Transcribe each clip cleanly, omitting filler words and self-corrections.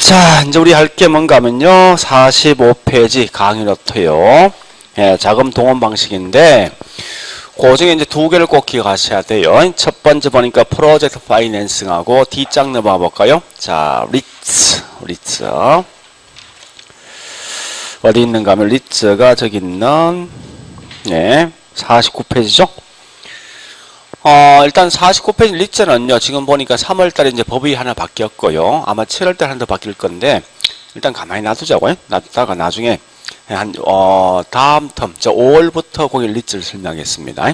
자, 이제 우리 할 게 뭔가 하면요. 45페이지 강의 노트요. 예, 자금 동원 방식인데, 그 중에 이제 두 개를 꼭 기억하셔야 돼요. 첫 번째 보니까 프로젝트 파이낸싱하고 D장 넘어가 볼까요? 자, 리츠. 어디 있는가 하면 리츠가 저기 있는, 네, 49페이지죠? 일단 49페이지 리츠는요, 지금 보니까 3월달에 이제 법이 하나 바뀌었고요. 아마 7월달에 하나 더 바뀔 건데, 일단 가만히 놔두자고요. 놔두다가 나중에, 다음 텀, 5월부터 거기 리츠를 설명하겠습니다.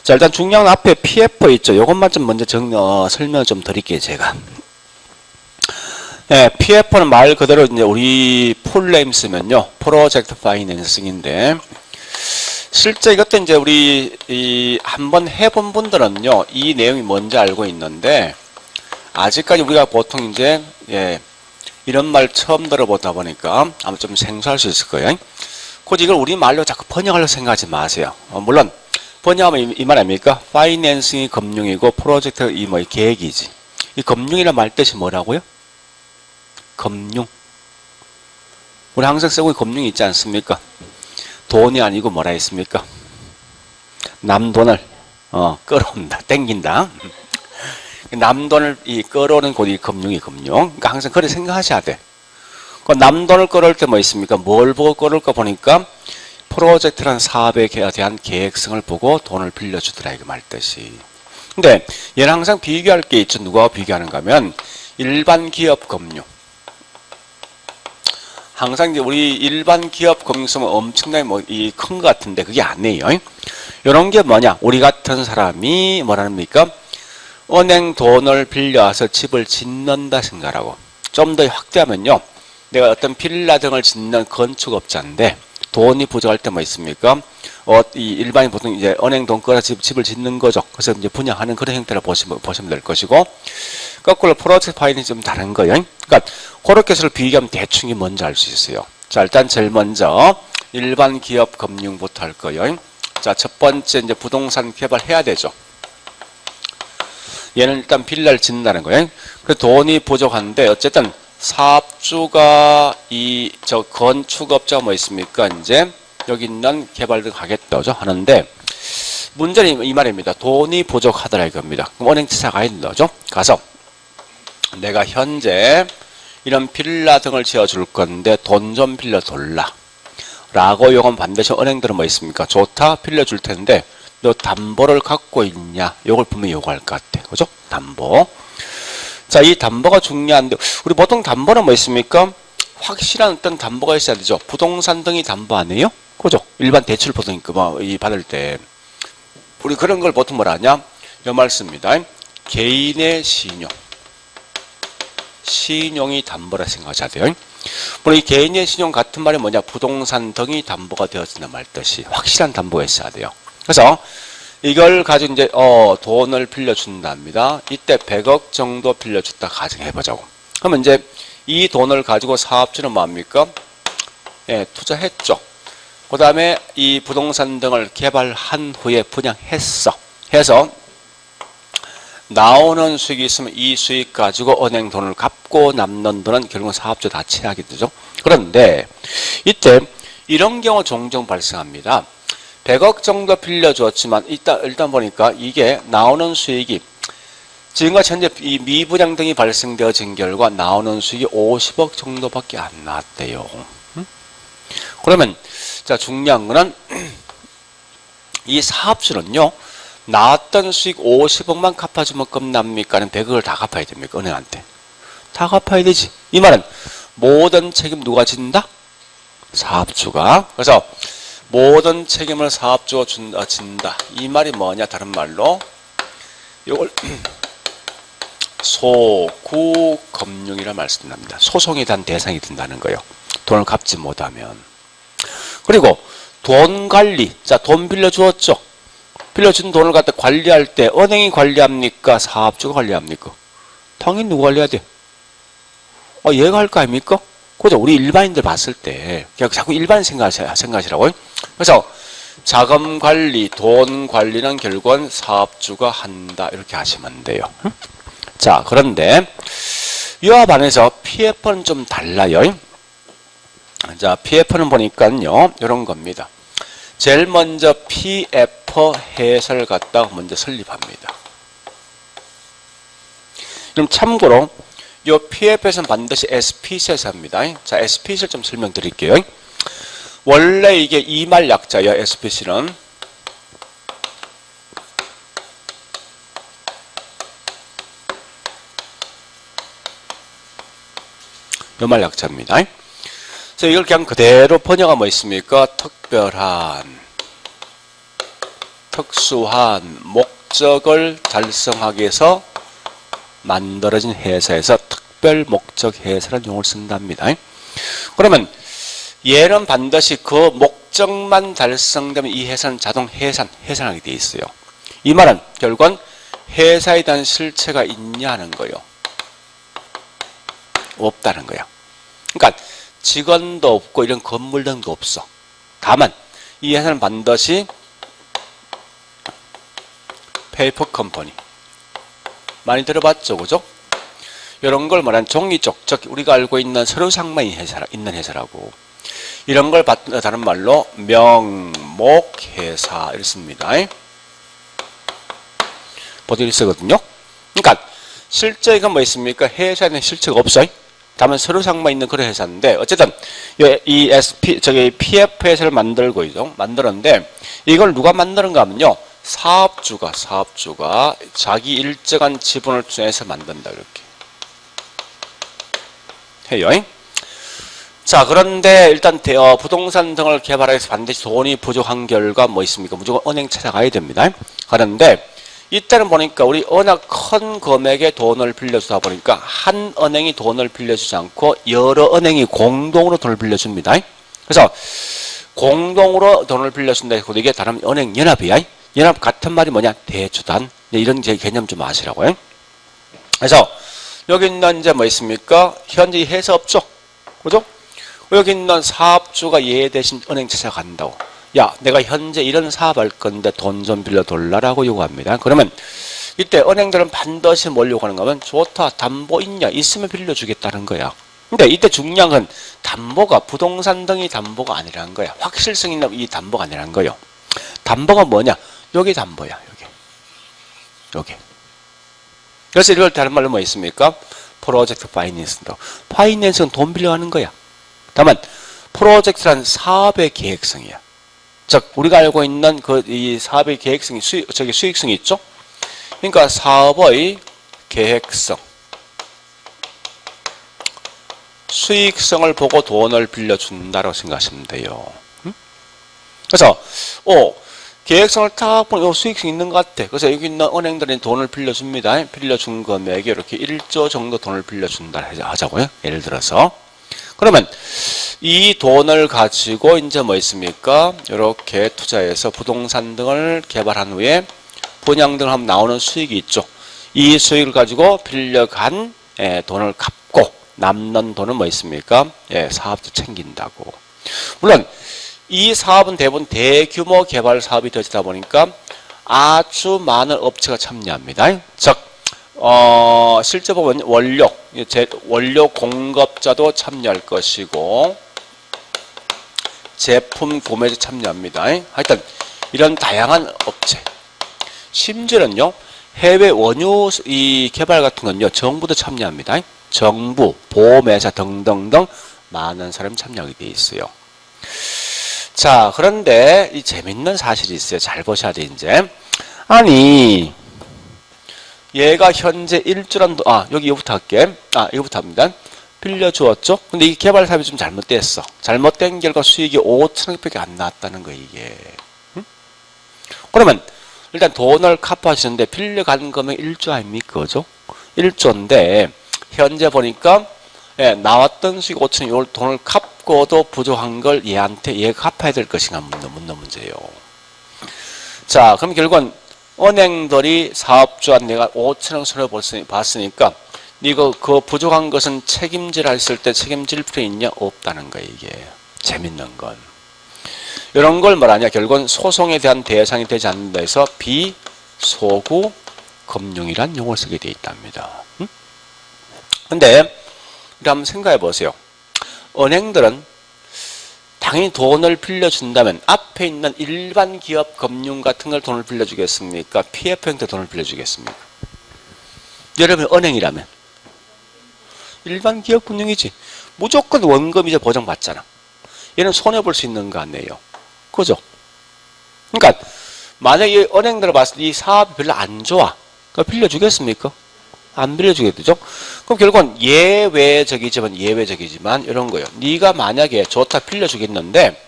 자, 일단 중요한 앞에 PF 있죠. 요것만 좀 먼저 설명 좀 드릴게요, 제가. 네, PF는 말 그대로 이제 우리 풀네임 쓰면요, 프로젝트 파이낸싱인데, 실제 이것도 이제 우리 한번 해본 분들은요, 이 내용이 뭔지 알고 있는데, 아직까지 우리가 보통 이제 이런 말 처음 들어보다 보니까 아마 좀 생소할 수 있을 거예요. 굳이 이걸 우리 말로 자꾸 번역하려고 생각하지 마세요. 물론 번역하면 이 말 아닙니까? 파이낸싱이 금융이고 프로젝트 이 계획이지. 이 금융이란 말 뜻이 뭐라고요? 금융. 우리 항상 쓰고 있는 금융이 있지 않습니까? 돈이 아니고 뭐라 했습니까? 남 돈을 끌어온다, 땡긴다. 남 돈을 끌어오는 곳이 금융이 금융. 그러니까 항상 그렇게 생각하셔야 돼. 남 돈을 끌어올 때 뭐 있습니까? 뭘 보고 끌어올까 보니까 프로젝트라는 사업에 대한 계획성을 보고 돈을 빌려주더라 이거 말뜻이. 근데 얘는 항상 비교할 게 있죠. 누가 비교하는가 하면 일반 기업 금융. 항상 이제 우리 일반 기업 금융성은 엄청나게 큰 것 같은데 그게 아니에요. 이런 게 뭐냐? 우리 같은 사람이 뭐랍니까? 은행 돈을 빌려와서 집을 짓는다 생각하고, 좀 더 확대하면요, 내가 어떤 빌라 등을 짓는 건축업자인데 돈이 부족할 때 뭐 있습니까? 이 일반인 보통 이제 은행 돈 끌어 집을 짓는 거죠. 그래서 이제 분양하는 그런 형태를 보시면 될 것이고, 거꾸로 프로젝트 파이낸싱이 좀 다른 거예요. 그러니까 그렇게 해서 비교하면 대충이 뭔지 알 수 있어요. 자, 일단 제일 먼저 일반 기업 금융부터 할 거예요. 자, 첫 번째 이제 부동산 개발해야 되죠. 얘는 일단 빌라를 짓는다는 거예요. 그래서 돈이 부족한데 어쨌든 사업주가 건축업자가 뭐 있습니까? 이제 여기 있는 개발들 가겠다죠 하는데 문제는 이 말입니다. 돈이 부족하더라 이겁니다. 그럼 은행 지사 가야 된다 죠 가서 내가 현재 이런 빌라 등을 지어줄 건데 돈 좀 빌려달라 라고 요건 반드시 은행들은 뭐 있습니까? 좋다 빌려줄 텐데 너 담보를 갖고 있냐? 요걸 분명히 요구할 것 같아. 그죠? 담보. 자, 이 담보가 중요한데, 우리 보통 담보는 뭐 있습니까? 확실한 어떤 담보가 있어야 되죠. 부동산 등이 담보 아니에요? 그죠? 일반 대출 보통 받을 때. 우리 그런 걸 보통 뭐라 하냐? 요 말 씁니다. 개인의 신용. 신용이 담보라 생각하셔야 돼요. 물론 이 개인의 신용 같은 말이 뭐냐? 부동산 등이 담보가 되어진다 말 뜻이. 확실한 담보가 있어야 돼요. 그래서 이걸 가지고 이제 돈을 빌려준답니다. 이때 100억 정도 빌려줬다 가정해보자고. 그러면 이제 이 돈을 가지고 사업주는 뭐합니까? 투자했죠. 그 다음에 이 부동산 등을 개발한 후에 분양했어. 해서 나오는 수익이 있으면 이 수익 가지고 은행 돈을 갚고 남는 돈은 결국 사업주 다 취하게 되죠. 그런데 이때 이런 경우 종종 발생합니다. 100억 정도 빌려주었지만 일단 보니까 이게 나오는 수익이 지금까지 현재 이 미분양 등이 발생되어진 결과 나오는 수익이 50억 정도밖에 안 나왔대요. 그러면 자 중요한 거는 이 사업주는요 나왔던 수익 50억만 갚아주면 끝납니까? 아니면 100억을 다 갚아야 됩니까? 은행한테 다 갚아야 되지. 이 말은 모든 책임 누가 진다? 사업주가. 그래서 모든 책임을 사업주가 진다. 이 말이 뭐냐? 다른 말로 이걸 소구금융이라 말씀합니다. 소송에 대한 대상이 된다는 거예요. 돈을 갚지 못하면. 그리고 돈 관리. 자, 돈 빌려주었죠. 빌려준 돈을 갖다 관리할 때 은행이 관리합니까? 사업주가 관리합니까? 당연히 누가 관리해야 돼? 얘가 할 거 아닙니까? 그죠? 우리 일반인들 봤을 때 그냥 자꾸 일반 생각하시라고요. 그래서 자금 관리, 돈 관리는 결국은 사업주가 한다 이렇게 하시면 돼요. 자, 그런데 이와 반해서 PF는 좀 달라요. 자, PF는 보니까요, 이런 겁니다. 제일 먼저 PF 해설 갖다가 먼저 설립합니다. 그럼 참고로 이 PF에서는 반드시 SP셋을 합니다. 자, SP셋을 좀 설명드릴게요. 원래 이게 이말 약자예요. SPC는 요말 약자입니다. 그래서 이걸 그냥 그대로 번역하면 뭐 있습니까? 특별한, 특수한 목적을 달성하기 위해서 만들어진 회사에서 특별 목적 회사라는 용어를 쓴답니다. 그러면 얘는 반드시 그 목적만 달성되면 이 회사는 자동 해산하게 되어 있어요. 이 말은 결국은 회사에 대한 실체가 있냐 하는 거예요. 없다는 거야. 그러니까 직원도 없고 이런 건물 등도 없어. 다만 이 회사는 반드시 페이퍼 컴퍼니 많이 들어봤죠, 그죠? 이런 걸 말하는 종이쪽, 즉 우리가 알고 있는 서류상만 있는 회사라고. 이런 걸 다른 말로 명목회사 이렇습니다. 보통 쓰거든요. 그러니까 실제 이건 뭐 있습니까? 회사에는 실체가 없어요. 다만 서류상만 있는 그런 회사인데 어쨌든 이 PF 회사를 만들었는데 이걸 누가 만드는가 하면요. 사업주가 자기 일정한 지분을 투자해서 만든다 이렇게 해요. 자, 그런데 일단 부동산 등을 개발해서 반드시 돈이 부족한 결과 뭐 있습니까? 무조건 은행 찾아가야 됩니다. 그런데 이때는 보니까 우리 워낙 큰 금액의 돈을 빌려주다 보니까 한 은행이 돈을 빌려주지 않고 여러 은행이 공동으로 돈을 빌려줍니다. 그래서 공동으로 돈을 빌려준다 해서 이게 다른 은행 연합이야. 연합 같은 말이 뭐냐? 대주단. 이런 개념 좀 아시라고요. 그래서 여기 있는 이제 뭐 있습니까? 현재 회사 없죠? 그죠? 여기 있는 사업주가 얘 대신 은행 찾아간다고. 야, 내가 현재 이런 사업할 건데 돈 좀 빌려달라고 요구합니다. 그러면 이때 은행들은 반드시 뭘 요구하는 거면 좋다, 담보 있냐? 있으면 빌려주겠다는 거야. 근데 이때 중요한 건 담보가 부동산 등이 담보가 아니라는 거야. 확실성 있는 이 담보가 아니라는 거예요. 담보가 뭐냐? 여기 담보야. 여기. 그래서 이걸 다른 말로 뭐 있습니까? 프로젝트 파이낸스다. 파이낸스는 돈 빌려가는 거야. 다만 프로젝트란 사업의 계획성이야. 즉 우리가 알고 있는 이 사업의 계획성이 수익성이 있죠. 그러니까 사업의 계획성, 수익성을 보고 돈을 빌려준다고 생각하시면 돼요. 그래서 계획성을 딱 보면 수익성 있는 것 같아. 그래서 여기 있는 은행들이 돈을 빌려줍니다. 빌려준 금액에 이렇게 1조 정도 돈을 빌려준다 하자고요. 예를 들어서. 그러면 이 돈을 가지고 이제 뭐 있습니까? 이렇게 투자해서 부동산 등을 개발한 후에 분양 등을 하면 나오는 수익이 있죠. 이 수익을 가지고 빌려간 돈을 갚고 남는 돈은 뭐 있습니까? 사업도 챙긴다고. 물론 이 사업은 대부분 대규모 개발 사업이 되다 보니까 아주 많은 업체가 참여합니다. 즉, 실제 보면 원료 공급자도 참여할 것이고, 제품 구매자 참여합니다. 하여튼, 이런 다양한 업체. 심지어는요, 해외 원유 이 개발 같은 건요, 정부도 참여합니다. 정부, 보험회사 등등등 많은 사람이 참여하게 돼 있어요. 자, 그런데 이 재밌는 사실이 있어요. 잘 보셔야 돼, 이제. 아니, 얘가 현재 일주란 여기 이거부터 할게. 이거부터 합니다. 빌려주었죠? 근데 이 개발 사업이 좀 잘못됐어. 잘못된 결과 수익이 5천억밖에 안 나왔다는 거, 이게. 응? 그러면, 일단 돈을 갚아주는데 빌려간 금액 1조 아닙니까? 그죠? 1조인데, 현재 보니까, 나왔던 수익 5천억, 이걸 돈을 갚고도 부족한 걸 얘가 갚아야 될 것인가 묻는 문제예요. 자, 그럼 결국은 은행들이 사업주한 내가 5천억 손해 봤으니까 이거 그 부족한 것은 책임질 했을 때 책임질 필요 있냐? 없다는 거예요, 이게. 재밌는 건. 이런 걸 말하냐? 결국은 소송에 대한 대상이 되지 않는다 해서 비소구 금융이란 용어를 쓰게 되어 있답니다. 근데 우리 한번 생각해 보세요. 은행들은 당연히 돈을 빌려준다면 앞에 있는 일반 기업 금융 같은 걸 돈을 빌려주겠습니까? PF 형태 돈을 빌려주겠습니까? 여러분 은행이라면 일반 기업 금융이지. 무조건 원금이자 보장받잖아. 얘는 손해볼 수 있는 거 아니에요. 그죠? 그러니까 만약에 은행들을 봤을 때 이 사업이 별로 안 좋아. 그럼 빌려주겠습니까? 안 빌려주겠죠? 그럼 결국은 예외적이지만 이런 거예요. 네가 만약에 좋다 빌려주겠는데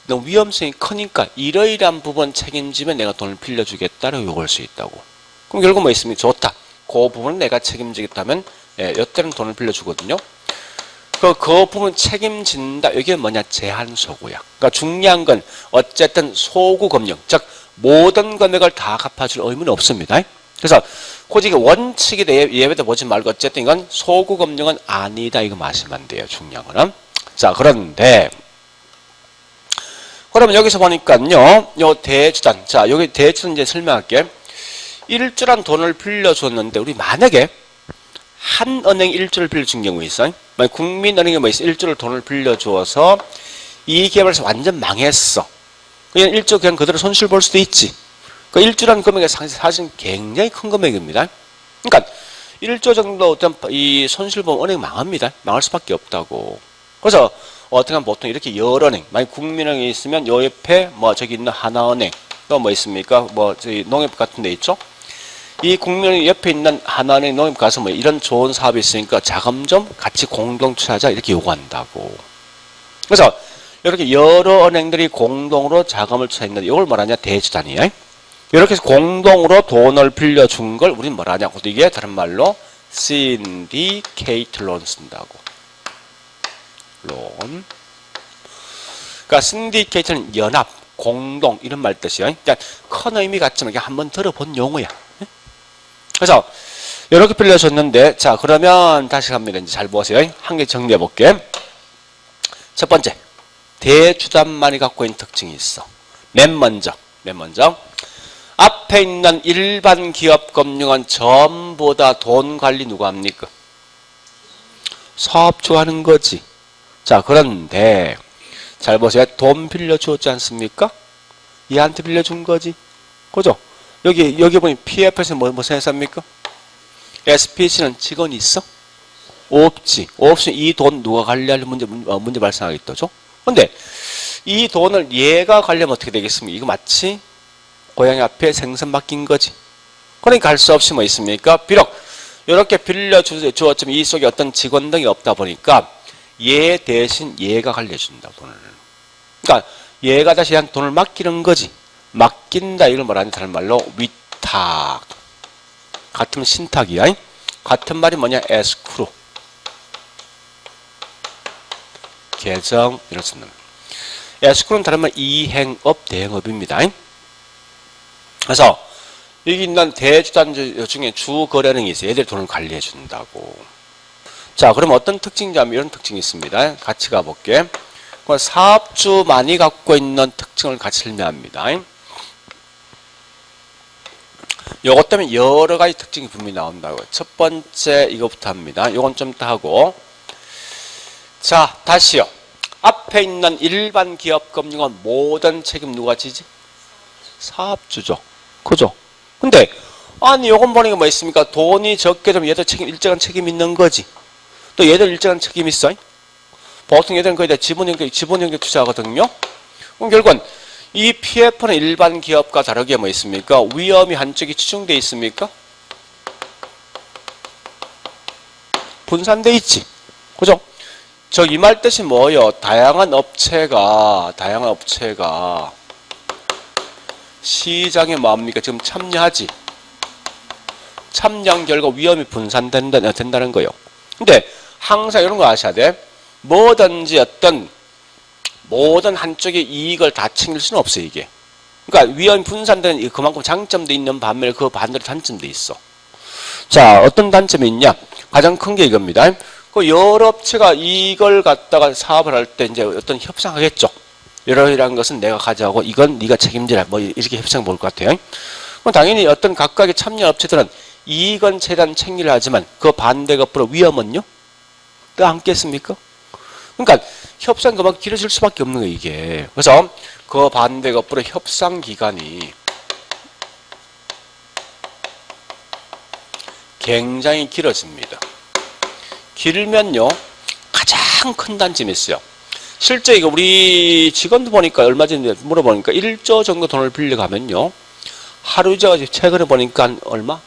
너무 위험성이 크니까 이러이러한 부분 책임지면 내가 돈을 빌려주겠다라고 요구할 수 있다고. 그럼 결국 뭐 있습니까? 좋다. 그 부분은 내가 책임지겠다면 이때는 돈을 빌려주거든요. 그 부분 책임진다. 이게 뭐냐? 제한소구야. 그러니까 중요한 건 어쨌든 소구 금융, 즉 모든 금액을 다 갚아줄 의무는 없습니다. 그래서 굳이 원칙이 예외도 보지 말고 어쨌든 이건 소구 금융은 아니다. 이거 마시면 돼요. 중요한 거는. 자, 그런데 그러면 여기서 보니까요. 요 대주단. 자, 여기 대주단 이제 설명할게. 일주란 돈을 빌려줬는데 우리 만약에 한 은행 일주를 빌려준 경우 있어요. 국민은행에 뭐 있어? 일주를 돈을 빌려주어서 이 기업에서 완전 망했어. 그냥 일주 그냥 그대로 손실 볼 수도 있지. 그 일주라는 금액이 사실 굉장히 큰 금액입니다. 그러니까 1조 정도 어떤 이 손실 보면 은행 망합니다. 망할 수밖에 없다고. 그래서 어떻게 하면 보통 이렇게 여러 은행, 만약 국민은행이 있으면 요 옆에 뭐 저기 있는 하나은행, 또 뭐 있습니까? 뭐 저기 농협 같은 데 있죠? 이 국민은행 옆에 있는 하나은행 농협 가서 뭐 이런 좋은 사업이 있으니까 자금 좀 같이 공동 투자하자 이렇게 요구한다고. 그래서 이렇게 여러 은행들이 공동으로 자금을 투자했는데 이걸 뭐라냐? 대주단이야. 이렇게 해서 공동으로 돈을 빌려준 걸 우리는 뭐라냐? 이게 다른 말로 syndicate loan 쓴다고. 론. 그러니까 syndicate는 연합, 공동 이런 말 뜻이에요. 그러니까 큰 의미 같지만 그냥 한번 들어본 용어야. 그래서 이렇게 빌려줬는데 자 그러면 다시 갑니다. 이제 잘 보세요. 한 개 정리해 볼게. 첫 번째 대주단만이 갖고 있는 특징이 있어. 맨 먼저 앞에 있는 일반 기업 금융은 전부 다 돈 관리 누가 합니까? 사업주가 하는 거지. 자 그런데 잘 보세요. 돈 빌려주었지 않습니까? 얘한테 빌려준 거지. 그죠? 여기 보니 PF에서 뭐 생각합니까? SPC는 직원이 있어? 없지. 없으면 이 돈 누가 관리할 문제 발생하겠죠? 근데 이 돈을 얘가 관리하면 어떻게 되겠습니까? 이거 마치 고양이 앞에 생선 맡긴 거지. 그러니까 할 수 없이 뭐 있습니까? 비록 이렇게 빌려주었지만 이 속에 어떤 직원 등이 없다 보니까 얘 대신 얘가 관리해준다, 돈을. 그러니까 얘가 다시 한 돈을 맡기는 거지. 맡긴다 이걸 말하는 다른 말로 위탁. 같은 신탁이야. 같은 말이 뭐냐? 에스크로. 계정 이런 쓰는. 에스크로는 다른 말 이행업, 대행업입니다. 그래서 여기 있는 대주단 중에 주거래은행이 있어요. 얘들 돈을 관리해 준다고. 자, 그럼 어떤 특징이냐면 이런 특징이 있습니다. 같이 가볼게. 사업주만이 갖고 있는 특징을 같이 설명합니다. 요것 때문에 여러 가지 특징이 분명히 나온다고요. 첫 번째 이거부터 합니다. 요건 좀 이따 하고. 자, 다시요. 앞에 있는 일반 기업 금융은 모든 책임 누가 지지? 사업주죠. 그죠? 근데 아니 요건 보니까 뭐 있습니까? 돈이 적게 되면 얘들 일정한 책임 있는 거지. 또 얘들 일정한 책임 있어. 보통 얘들은 거의 다 지분연계 투자하거든요. 그럼 결국은 이 PF는 일반 기업과 다르게 뭐 있습니까? 위험이 한쪽이 치중돼 있습니까? 분산돼 있지. 그죠? 저 이 말 뜻이 뭐예요? 다양한 업체가 시장에 뭐합니까? 지금 참여하지. 참여한 결과 위험이 분산된다는 거예요. 근데 항상 이런 거 아셔야 돼. 뭐든지 모든 한쪽의 이익을 다 챙길 수는 없어요, 이게. 그러니까 위험이 분산되는 그만큼 장점도 있는 반면에 그 반대로 단점도 있어. 자, 어떤 단점이 있냐? 가장 큰 게 이겁니다. 그 여러 업체가 이걸 갖다가 사업을 할 때 이제 어떤 협상하겠죠. 이러이러한 것은 내가 가져가고 이건 네가 책임지라 뭐 이렇게 협상 볼 것 같아요. 그럼 당연히 어떤 각각의 참여 업체들은 이익은 최대한 챙기려 하지만 그 반대급부로 위험은요? 또 안겠습니까? 그러니까 협상 그만 길어질 수밖에 없는 거예요, 이게. 그래서 그 반대급부로 협상 기간이 굉장히 길어집니다. 길면요, 가장 큰 단점이 있어요. 실제 이거 우리 직원도 보니까 얼마 전에 물어보니까 1조 정도 돈을 빌려가면요, 하루이자가 최근에 보니까 한 얼마?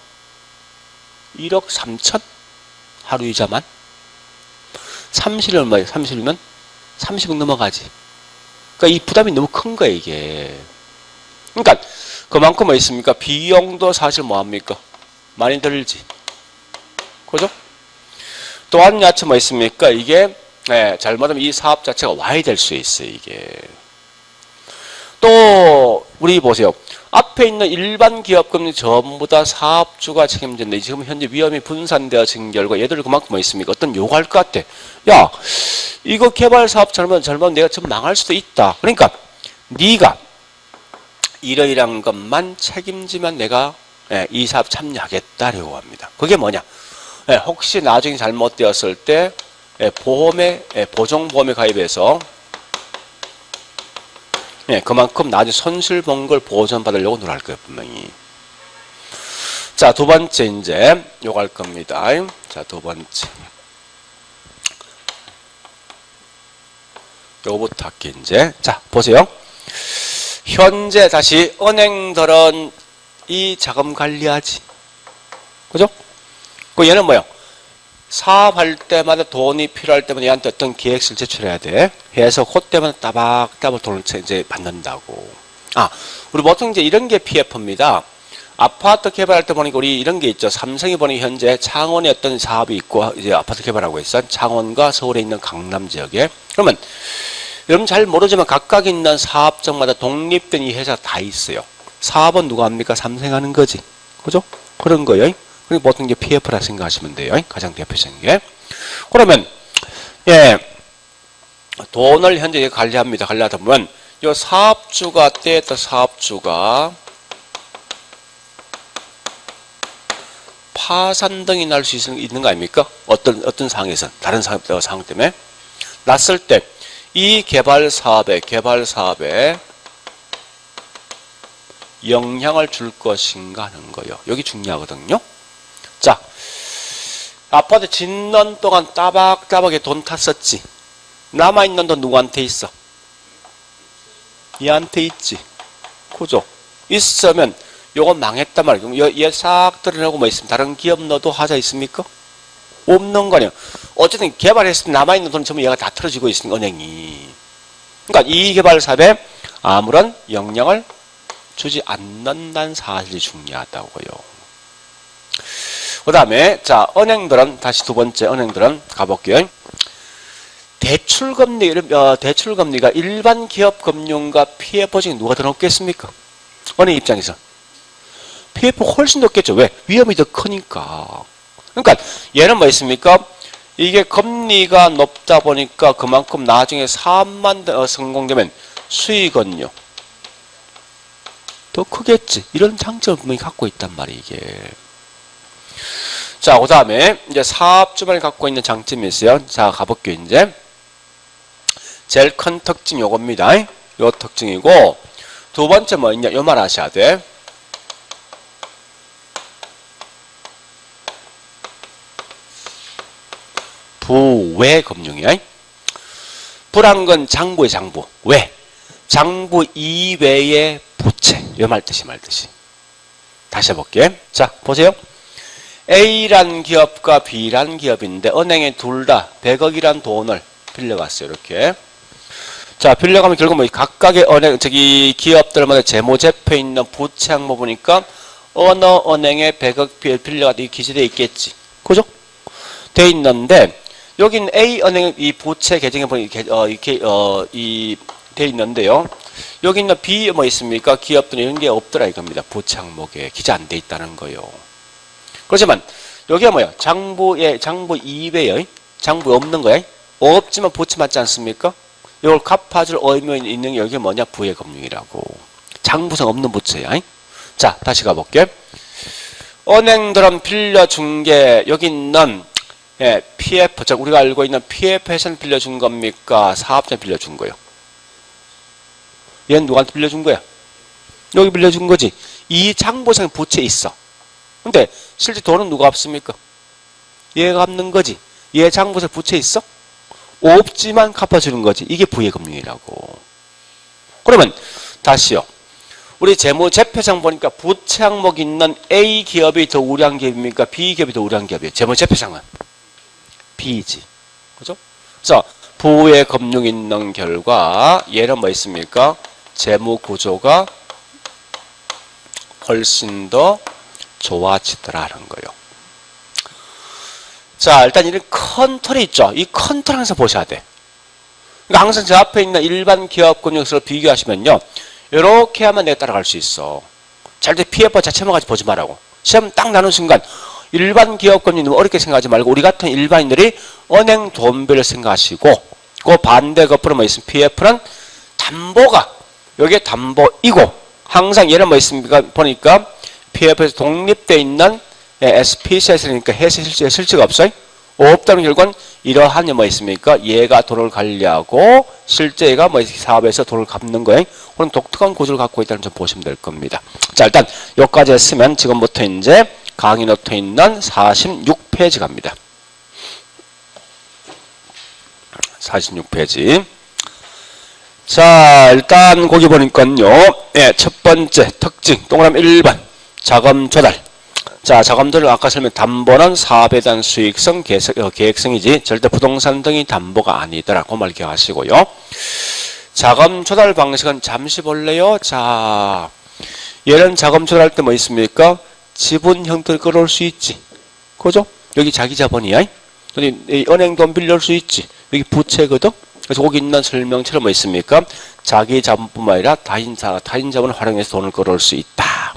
1억 3천? 하루이자만? 30일 얼마예요? 30일면? 30억 넘어가지. 그러니까 이 부담이 너무 큰 거예요, 이게. 그러니까 그만큼 뭐 있습니까? 비용도 사실 뭐합니까? 많이 들지. 그죠? 또한 야채 뭐 있습니까? 이게 잘못하면 이 사업 자체가 와야 될 수 있어요, 이게. 또 우리 보세요. 앞에 있는 일반 기업금리 전부 다 사업주가 책임진다. 지금 현재 위험이 분산되어진 결과 얘들 그만큼 뭐 있습니까? 어떤 요구할 것 같아. 야, 이거 개발 사업 잘못하면 내가 좀 망할 수도 있다. 그러니까 네가 이러이러한 것만 책임지면 내가 이 사업 참여하겠다라고 합니다. 그게 뭐냐? 혹시 나중에 잘못되었을 때 보정보험에 가입해서 그만큼 나중에 손실 본 걸 보전받으려고 노력할 거예요, 분명히. 자, 두 번째 이제 요거 할 겁니다. 자, 두 번째. 요거부터 할게 이제. 자, 보세요. 현재 다시 은행들은 이 자금 관리하지. 그죠? 그 얘는 뭐야? 사업할 때마다 돈이 필요할 때마다 얘한테 어떤 계획서를 제출해야 돼. 해서 그때마다 따박따박 돈을 이제 받는다고. 아, 우리 보통 이제 이런 게 PF입니다. 아파트 개발할 때 보니까 우리 이런 게 있죠. 삼성이 보니까 현재 창원에 어떤 사업이 있고 이제 아파트 개발하고 있어. 창원과 서울에 있는 강남 지역에. 그러면 여러분 잘 모르지만 각각 있는 사업장마다 독립된 이 회사가 다 있어요. 사업은 누가 합니까? 삼성이 하는 거지. 그죠? 그런 거예요. 그리고 보통 이제 PF라 생각하시면 돼요. 가장 대표적인 게. 그러면, 돈을 현재 관리합니다. 관리하다 보면, 이 사업주가, 때에다 사업주가 파산 등이 날 수 있는 거 아닙니까? 어떤 상황에선, 다른 상황 때문에. 났을 때, 이 개발 사업에 영향을 줄 것인가 하는 거예요. 여기 중요하거든요. 자, 아파트 짓는 동안 따박따박에 돈 탔었지. 남아있는 돈 누구한테 있어? 얘한테 있지. 그죠? 있으면 요건 망했단 말이에요. 얘 싹 드러내고 뭐 있습니까? 다른 기업 넣어도 하자 있습니까? 없는 거 아니에요. 어쨌든 개발했을 때 남아있는 돈 전부 얘가 다 틀어지고 있으니까 은행이. 그러니까 이 개발 사업에 아무런 영향을 주지 않는다는 사실이 중요하다고요. 그 다음에 자, 은행들은 다시 두 번째 은행들은 가볼게요. 대출금리가 일반 기업 금융과 PF 중에 누가 더 높겠습니까? 은행 입장에서 PF 훨씬 높겠죠. 왜? 위험이 더 크니까. 그러니까 얘는 뭐 있습니까? 이게 금리가 높다 보니까 그만큼 나중에 사업만 성공되면 수익은요 더 크겠지. 이런 장점을 분명히 갖고 있단 말이에요, 이게. 자, 그 다음에 이제 사업주만이 갖고 있는 장점이 있어요. 자, 가볼게요, 이제. 제일 큰 특징이 요겁니다. 요 특징이고, 두 번째 뭐 있냐? 요 말 하셔야 돼. 부외 금융이야. 부란 장부의 장부. 왜? 장부 이외의 부채. 요 말뜻이. 다시 해볼게. 자, 보세요. A란 기업과 B란 기업인데 은행에 둘 다 100억이란 돈을 빌려갔어요. 이렇게. 자, 빌려가면 결국 뭐 각각의 기업들마다 재무제표에 있는 부채 항목 보니까 어느 은행에 100억 빌려가도 기재되어 있겠지. 그죠? 돼 있는데 여긴 A 은행 이 부채 계정에 보니까 돼 있는데요. 여기 있는 B 뭐 있습니까? 기업들은 이런 게 없더라 이겁니다. 부채 항목에 기재 안 돼 있다는 거예요. 그렇지만 여기가 뭐야? 장부 2배요. 장부 없는 거야. 없지만 부채 맞지 않습니까? 이걸 갚아줄 의무 있는 게 여기 뭐냐? 부의 금융이라고. 장부상 없는 부채야. 자, 다시 가볼게. 은행들은 빌려준 게 여기 있는 PF, 즉 우리가 알고 있는 PF에서는 빌려준 겁니까? 사업자 빌려준 거예요. 얘는 누구한테 빌려준 거야? 여기 빌려준 거지. 이 장부상에 부채 있어. 근데 실제 돈은 누가 갚습니까? 얘가 갚는 거지. 얘 장부상에 부채 있어? 없지만 갚아주는 거지. 이게 부의금융이라고. 그러면 다시요. 우리 재무제표상 보니까 부채 항목 있는 A 기업이 더 우량한 기업입니까? B 기업이 더 우량한 기업이에요. 재무제표상은 B지. 그죠? 그래서 부의금융 있는 결과 얘는 뭐 있습니까? 재무구조가 훨씬 더 좋아지더라는 거예요. 자, 일단 이런 컨트롤이 있죠. 이 컨트롤 항상 보셔야 돼. 그러니까 항상 저 앞에 있는 일반 기업 금융서를 비교하시면요. 이렇게 하면 내가 따라갈 수 있어. 절대 PF 자체만 가지고 보지 말라고. 시험 딱 나눈 순간 일반 기업 금융 너무 어렵게 생각하지 말고 우리 같은 일반인들이 은행 돈비를 생각하시고 그 반대 거꾸로 뭐 있으면 PF는 담보가 여기에 담보이고 항상 얘는 뭐 있습니까? 보니까 PF에서 독립되어 있는 SPC에서니까 해세 실체가 없어요. 없다는 결과는 이러한 뭐 있습니까? 얘가 돈을 관리하고 실제 얘가 뭐 사업에서 돈을 갚는 거예요. 그런 독특한 구조를 갖고 있다는 점 보시면 될 겁니다. 자, 일단 여기까지 했으면 지금부터 이제 강의 노트에 있는 46페이지 갑니다. 46페이지. 자, 일단 거기 보니까요. 첫 번째 특징 동그라미 1번 자금 조달. 자, 자금들을 아까 설명 담보는 사업에 대한 수익성, 계획성이지 절대 부동산 등이 담보가 아니더라. 그 말 기억하시고요. 자금 조달 방식은 잠시 볼래요? 자, 얘는 자금 조달할 때 뭐 있습니까? 지분 형태를 끌어올 수 있지. 그죠? 여기 자기 자본이야. 은행 돈 빌려올 수 있지. 여기 부채거든. 그래서 거기 있는 설명처럼 뭐 있습니까? 자기 자본뿐만 아니라 타인 자본을 활용해서 돈을 끌어올 수 있다.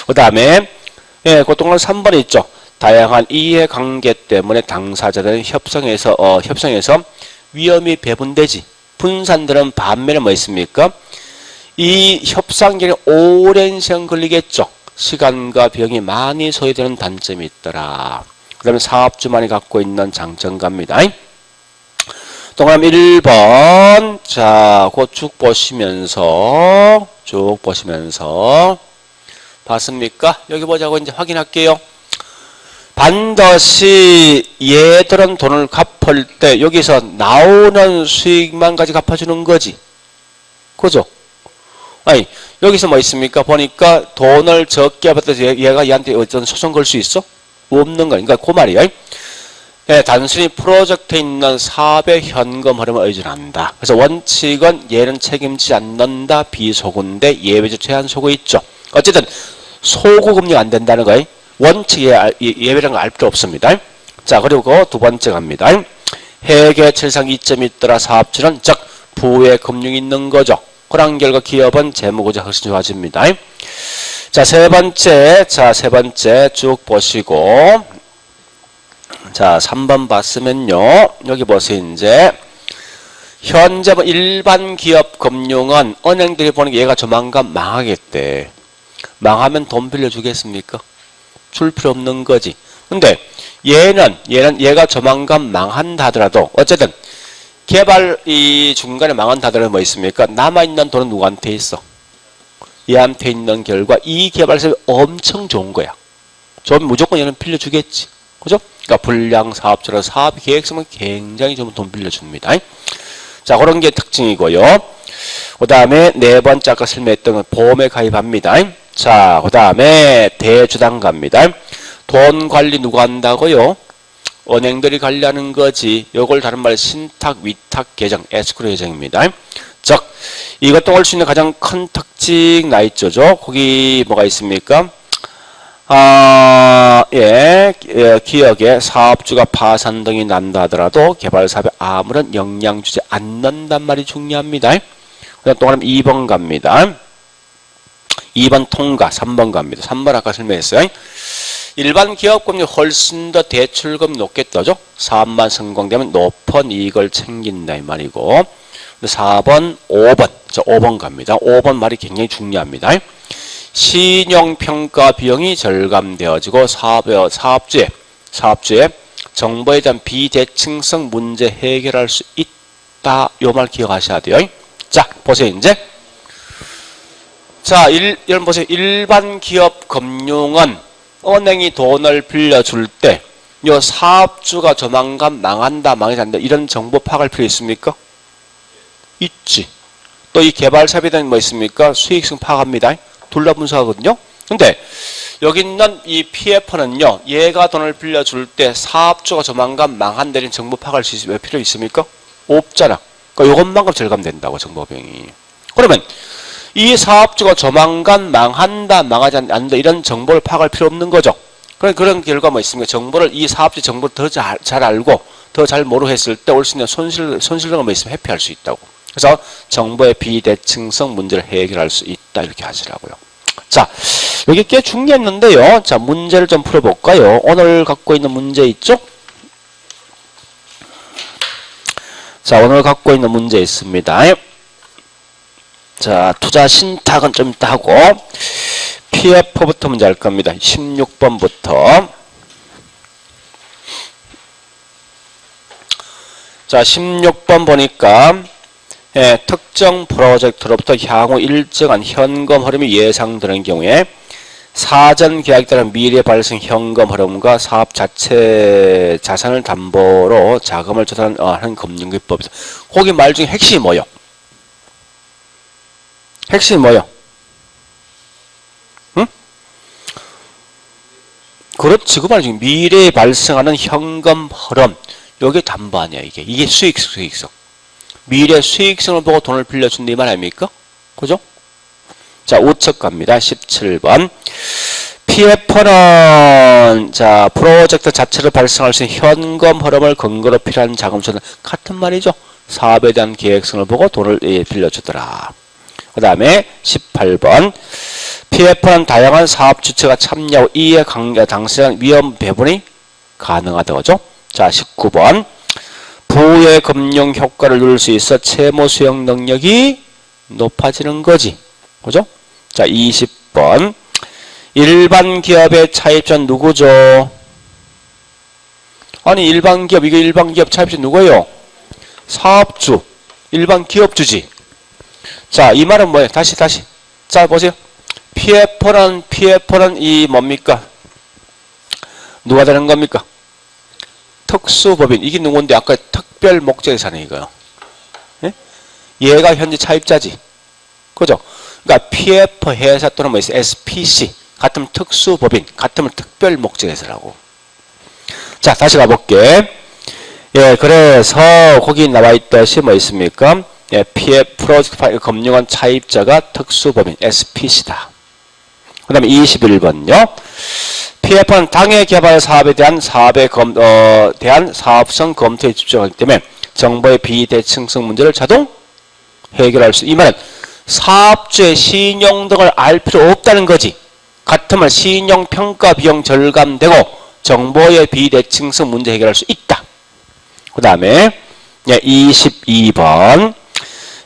그 다음에 그 동그라미 3번에 있죠. 다양한 이해관계 때문에 당사자들은 협상에서 위험이 배분되지. 분산들은 반면에 뭐 있습니까? 이 협상 기간이 오랜 시간 걸리겠죠. 시간과 비용이 많이 소요되는 단점이 있더라. 그 다음에 사업주만이 갖고 있는 장점갑니다. 동그라미 1번. 자, 그거 쭉 보시면서 봤습니까? 여기 보자고 이제 확인할게요. 반드시 얘들은 돈을 갚을 때 여기서 나오는 수익만 가지고 갚아주는 거지. 그죠? 아니, 여기서 뭐 있습니까? 보니까 돈을 적게 받아서 얘가 얘한테 어떤 소송 걸 수 있어? 없는 거. 그러니까 그 말이에요. 단순히 프로젝트에 있는 사업의 현금 흐름을 의존한다. 그래서 원칙은 얘는 책임지지 않는다. 비소구인데 예외적 제한 소구 있죠. 어쨌든 소구 금리가 안 된다는 거예요. 원칙에 예외라는 거 알 필요 없습니다. 자, 그리고 두 번째 갑니다. 회계처리상 이점이 있더라. 사업주는 즉 부의 금융이 있는 거죠. 그런 결과 기업은 재무구조가 훨씬 좋아집니다. 자, 세 번째 쭉 보시고 자, 3번 봤으면요. 여기 보세요. 이제 현재 일반 기업 금융은 은행들이 보는 게 얘가 조만간 망하겠대. 망하면 돈 빌려주겠습니까? 줄 필요 없는 거지. 근데 얘가 조만간 망한다 하더라도 어쨌든 개발 이 중간에 망한다 하더라도 뭐 있습니까? 남아있는 돈은 누구한테 있어? 얘한테 있는 결과 이 개발사업이 엄청 좋은 거야. 좀 무조건 얘는 빌려주겠지. 그죠? 그러니까 불량 사업처럼 사업 계획성은 굉장히 좀 돈 빌려줍니다. 자, 그런 게 특징이고요. 그 다음에 네 번째 아까 설명했던 건 보험에 가입합니다. 자, 그 다음에 대주당 갑니다. 돈 관리 누가 한다고요? 은행들이 관리하는 거지. 요걸 다른 말로 신탁, 위탁 계정, 에스크로 계정입니다. 즉, 이것 할 수 있는 가장 큰 특징 나 있죠. 거기 뭐가 있습니까? 기업의 사업주가 파산 등이 난다 하더라도 개발 사업에 아무런 영향 주지 않는단 말이 중요합니다. 그다음 동그라미 2번 갑니다. 2번 통과, 3번 갑니다. 3번 아까 설명했어요. 일반 기업금리 훨씬 더 대출금 높겠다죠. 사업만 성공되면 높은 이익을 챙긴다 이 말이고. 4번, 5번. 자, 5번 갑니다. 5번 말이 굉장히 중요합니다. 신용평가 비용이 절감되어지고 사업주의 정보에 대한 비대칭성 문제 해결할 수 있다. 요 말 기억하셔야 돼요. 자, 보세요, 이제. 자, 여러분 보세요. 일반 기업 금융은 은행이 돈을 빌려줄 때, 요 사업주가 조만간 망한다, 망하지 않는다, 이런 정보 파악할 필요 있습니까? 있지. 또 이 개발사업에 대한 뭐 있습니까? 수익성 파악합니다. 둘 다 분석하거든요. 근데 여기 있는 이 PF는요, 얘가 돈을 빌려줄 때 사업주가 조만간 망한다는 정보 파악할 수 있을 필요 있습니까? 없잖아. 그러니까 요것만큼 절감된다고, 정보 비용이. 그러면 이 사업주가 조만간 망한다, 망하지 않는다, 이런 정보를 파악할 필요 없는 거죠. 그런 결과 뭐 있습니까? 이 사업주 정보를 더 잘 알고, 더 잘 모르고 했을 때 올 수 있는 손실등을 뭐 있으면 회피할 수 있다고. 그래서 정보의 비대칭성 문제를 해결할 수 있다. 이렇게 하시라고요. 자, 여기 꽤 중요했는데요. 자, 문제를 좀 풀어볼까요? 오늘 갖고 있는 문제 있죠? 자, 오늘 갖고 있는 문제 있습니다. 자, 투자 신탁은 좀 이따 하고, PF부터 문제 할 겁니다. 16번부터. 자, 16번 보니까, 특정 프로젝트로부터 향후 일정한 현금 흐름이 예상되는 경우에 사전 계약에 따른 미래 발생 현금 흐름과 사업 자체 자산을 담보로 자금을 조달하는 금융기법이다. 거기 말 중에 핵심이 뭐요? 핵심이 뭐요? 응? 그렇지. 그 말이 지금 미래에 발생하는 현금 흐름. 요게 담보 아니야, 이게. 이게 수익성. 미래 수익성을 보고 돈을 빌려준다 이 말 아닙니까? 그죠? 자, 우측 갑니다. 17번. PF는, 자, 프로젝트 자체를 발생할 수 있는 현금 흐름을 근거로 필요한 자금 조달. 같은 말이죠. 사업에 대한 계획성을 보고 돈을 빌려주더라. 그 다음에 18번. PF는 다양한 사업 주체가 참여하고 이에 당사자는 위험 배분이 가능하다. 그죠? 자, 19번. 부의 금융 효과를 누릴 수 있어 채무 수용 능력이 높아지는 거지. 그죠? 자, 20번. 일반 기업의 차입자는 누구죠? 아니, 일반 기업, 이거 일반 기업 차입자 누구예요? 사업주. 일반 기업주지. 자, 이 말은 뭐예요? 다시. 자, 보세요. PF는 이 뭡니까? 누가 되는 겁니까? 특수법인. 이게 누군데? 아까 특별 목적자네, 이거요. 예? 얘가 현재 차입자지. 그죠? 그러니까 PF 회사 또는 뭐 있어요? SPC. 같으면 특수법인. 같으면 특별 목적자라고. 자, 다시 가볼게. 예, 그래서 거기 나와 있듯이 뭐 있습니까? 예, PF 프로젝트 금융원 차입자가 특수법인 SPC다. 그 다음에 21번요. PF는 당해 개발 사업에 대한 사업성 검토에 집중하기 때문에 정보의 비대칭성 문제를 자동 해결할 수. 이 말은 사업주의 신용 등을 알 필요 없다는 거지. 같으면 신용 평가 비용 절감되고 정보의 비대칭성 문제 해결할 수 있다. 그 다음에 22번.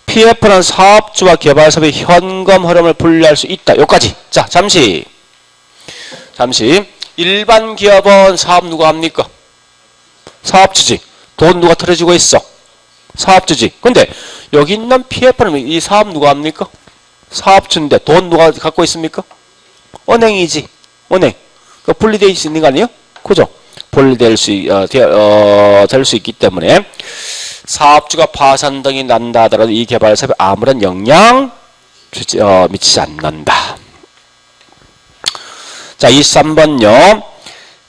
PF는 사업주와 개발사업의 현금 흐름을 분리할 수 있다. 여기까지. 자, 잠시. 일반 기업은 사업 누가 합니까? 사업주지. 돈 누가 틀어지고 있어? 사업주지. 근데 여기 있는 PF는 이 사업 누가 합니까? 사업주인데 돈 누가 갖고 있습니까? 은행이지. 은행. 그 분리되어 있는 거 아니에요? 그죠? 분리될 수 있기 때문에 사업주가 파산 등이 난다 하더라도 이 개발사업에 아무런 영향 미치지 않는다. 자, 23번요.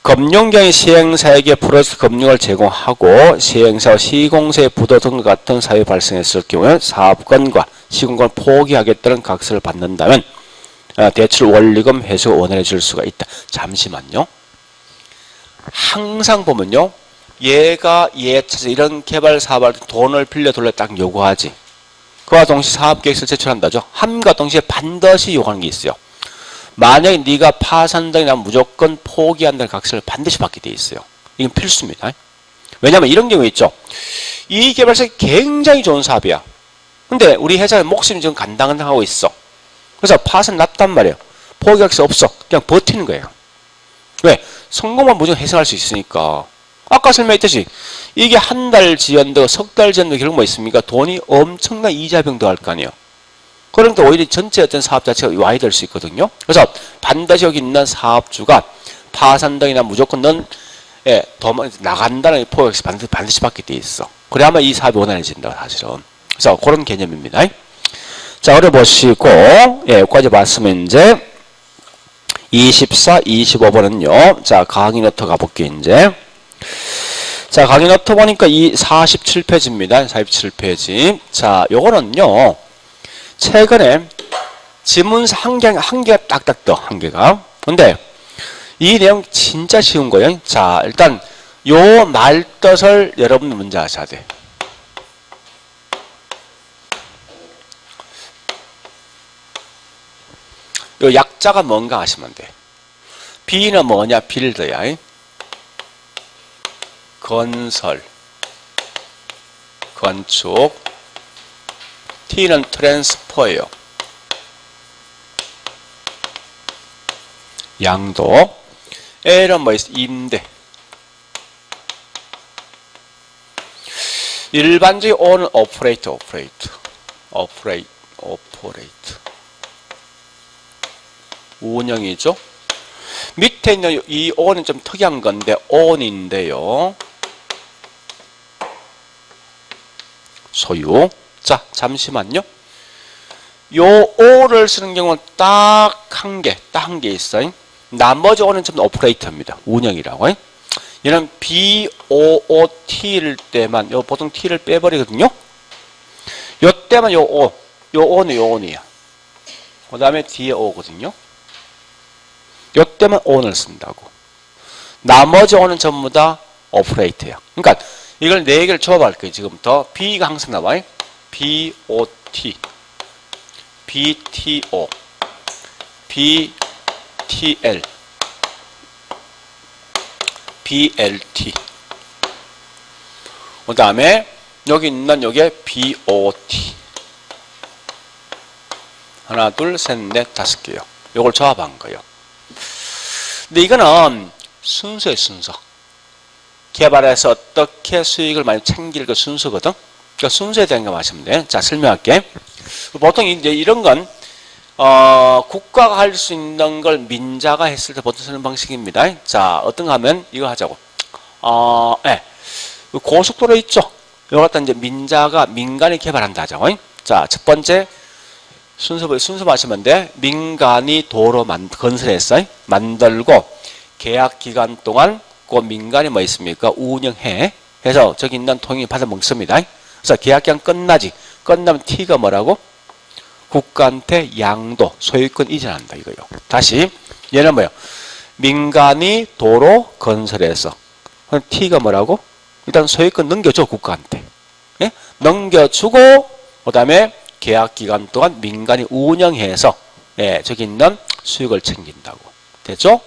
금융경이 시행사에게 프로젝트 금융을 제공하고 시행사와 시공사의 부도 등과 같은 사유가 발생했을 경우에 사업권과 시공권을 포기하겠다는 각서를 받는다면 대출 원리금 회수가 원활해질 수가 있다. 잠시만요. 항상 보면요. 얘가 찾아서 이런 개발 사업할 때 돈을 빌려 돌려 딱 요구하지. 그와 동시에 사업계획서를 제출한다죠. 함과 동시에 반드시 요구하는 게 있어요. 만약에 네가 파산당이 나면 무조건 포기한다는 각서를 반드시 받게 돼 있어요. 이건 필수입니다. 왜냐하면 이런 경우 있죠. 이 개발사업이 굉장히 좋은 사업이야. 근데 우리 회사의 목숨이 지금 간당간당하고 있어. 그래서 파산 났단 말이에요. 포기할 수 없어. 그냥 버티는 거예요. 왜? 성공만 무조건 해석할 수 있으니까. 아까 설명했듯이 이게 한 달 지연되고 석 달 지연되고 결국 뭐 있습니까? 돈이 엄청난 이자 병도 할 거 아니에요. 그러니까 오히려 전체 어떤 사업 자체가 와야 될 수 있거든요. 그래서 반드시 여기 있는 사업주가 파산 등이나 무조건 넌 더 나간다는 포획시 반드시 받게 돼 있어. 그래야만 이 사업이 원활해진다 사실은. 그래서 그런 개념입니다. 자, 어려 보시고 여기까지 봤으면 이제 24, 25번은요. 자, 강의 노트 가볼게요 이제. 자, 강의 노트 보니까 이 47페이지입니다. 47페이지. 자, 요거는요. 최근에 지문서 한 개가 딱딱 떠, 한 개가. 근데 이 내용 진짜 쉬운 거예요. 자, 일단 요 말뜻을 여러분 먼저 하셔야 돼. 요 약자가 뭔가 아시면 돼. B는 뭐냐? 빌드야. 건설, 건축. T는 트랜스퍼예요. 양도. L은 뭐 있어? 임대. 일반적인 O는 오퍼레이트. 운영이죠. 밑에 있는 이 O는 좀 특이한 건데, own인데요. 소유. 자, 잠시만요. 요 O를 쓰는 경우는 딱 한 개 있어요. 나머지 O는 좀 오퍼레이터입니다. 운영이라고. 얘는 BOOT일 때만, 요 보통 T를 빼버리거든요. 요 때만 요 O는 요 O이야. 그 다음에 뒤에 O거든요. 요 때만 O를 쓴다고. 나머지 O는 전부 다 오퍼레이터야. 그러니까 이걸 4개를 조합할게요. 지금부터. B가 항상 나와요. BOT, BTO, BTL, BLT. 그 다음에 여기 있는 요게 BOT. 하나, 둘, 셋, 넷, 5개요. 요걸 조합한 거예요. 근데 이거는 순서예요, 순서. 개발해서 어떻게 수익을 많이 챙길 그 순서거든. 그러니까 순서에 대한 거 마시면 돼. 자, 설명할게. 보통 이제 이런 건 국가가 할 수 있는 걸 민자가 했을 때 보통 쓰는 방식입니다. 자, 어떤 거 하면 이거 하자고. 고속도로 있죠. 이거 갖다 이제 민간이 개발한다 하죠. 자, 첫 번째 순서 마시면 돼. 민간이 도로 건설했어요. 만들고 계약 기간 동안 그 민간이 뭐 있습니까? 운영해. 해서 저기 있는 통이 받아 먹습니다. 그래서 계약 기간 끝나면 T가 뭐라고? 국가한테 양도, 소유권 이전한다 이거요. 다시 얘는 뭐요? 민간이 도로 건설해서 T가 뭐라고? 일단 소유권 넘겨줘 국가한테. 예? 넘겨주고 그 다음에 계약 기간 동안 민간이 운영해서 저기 있는 수익을 챙긴다고. 됐죠?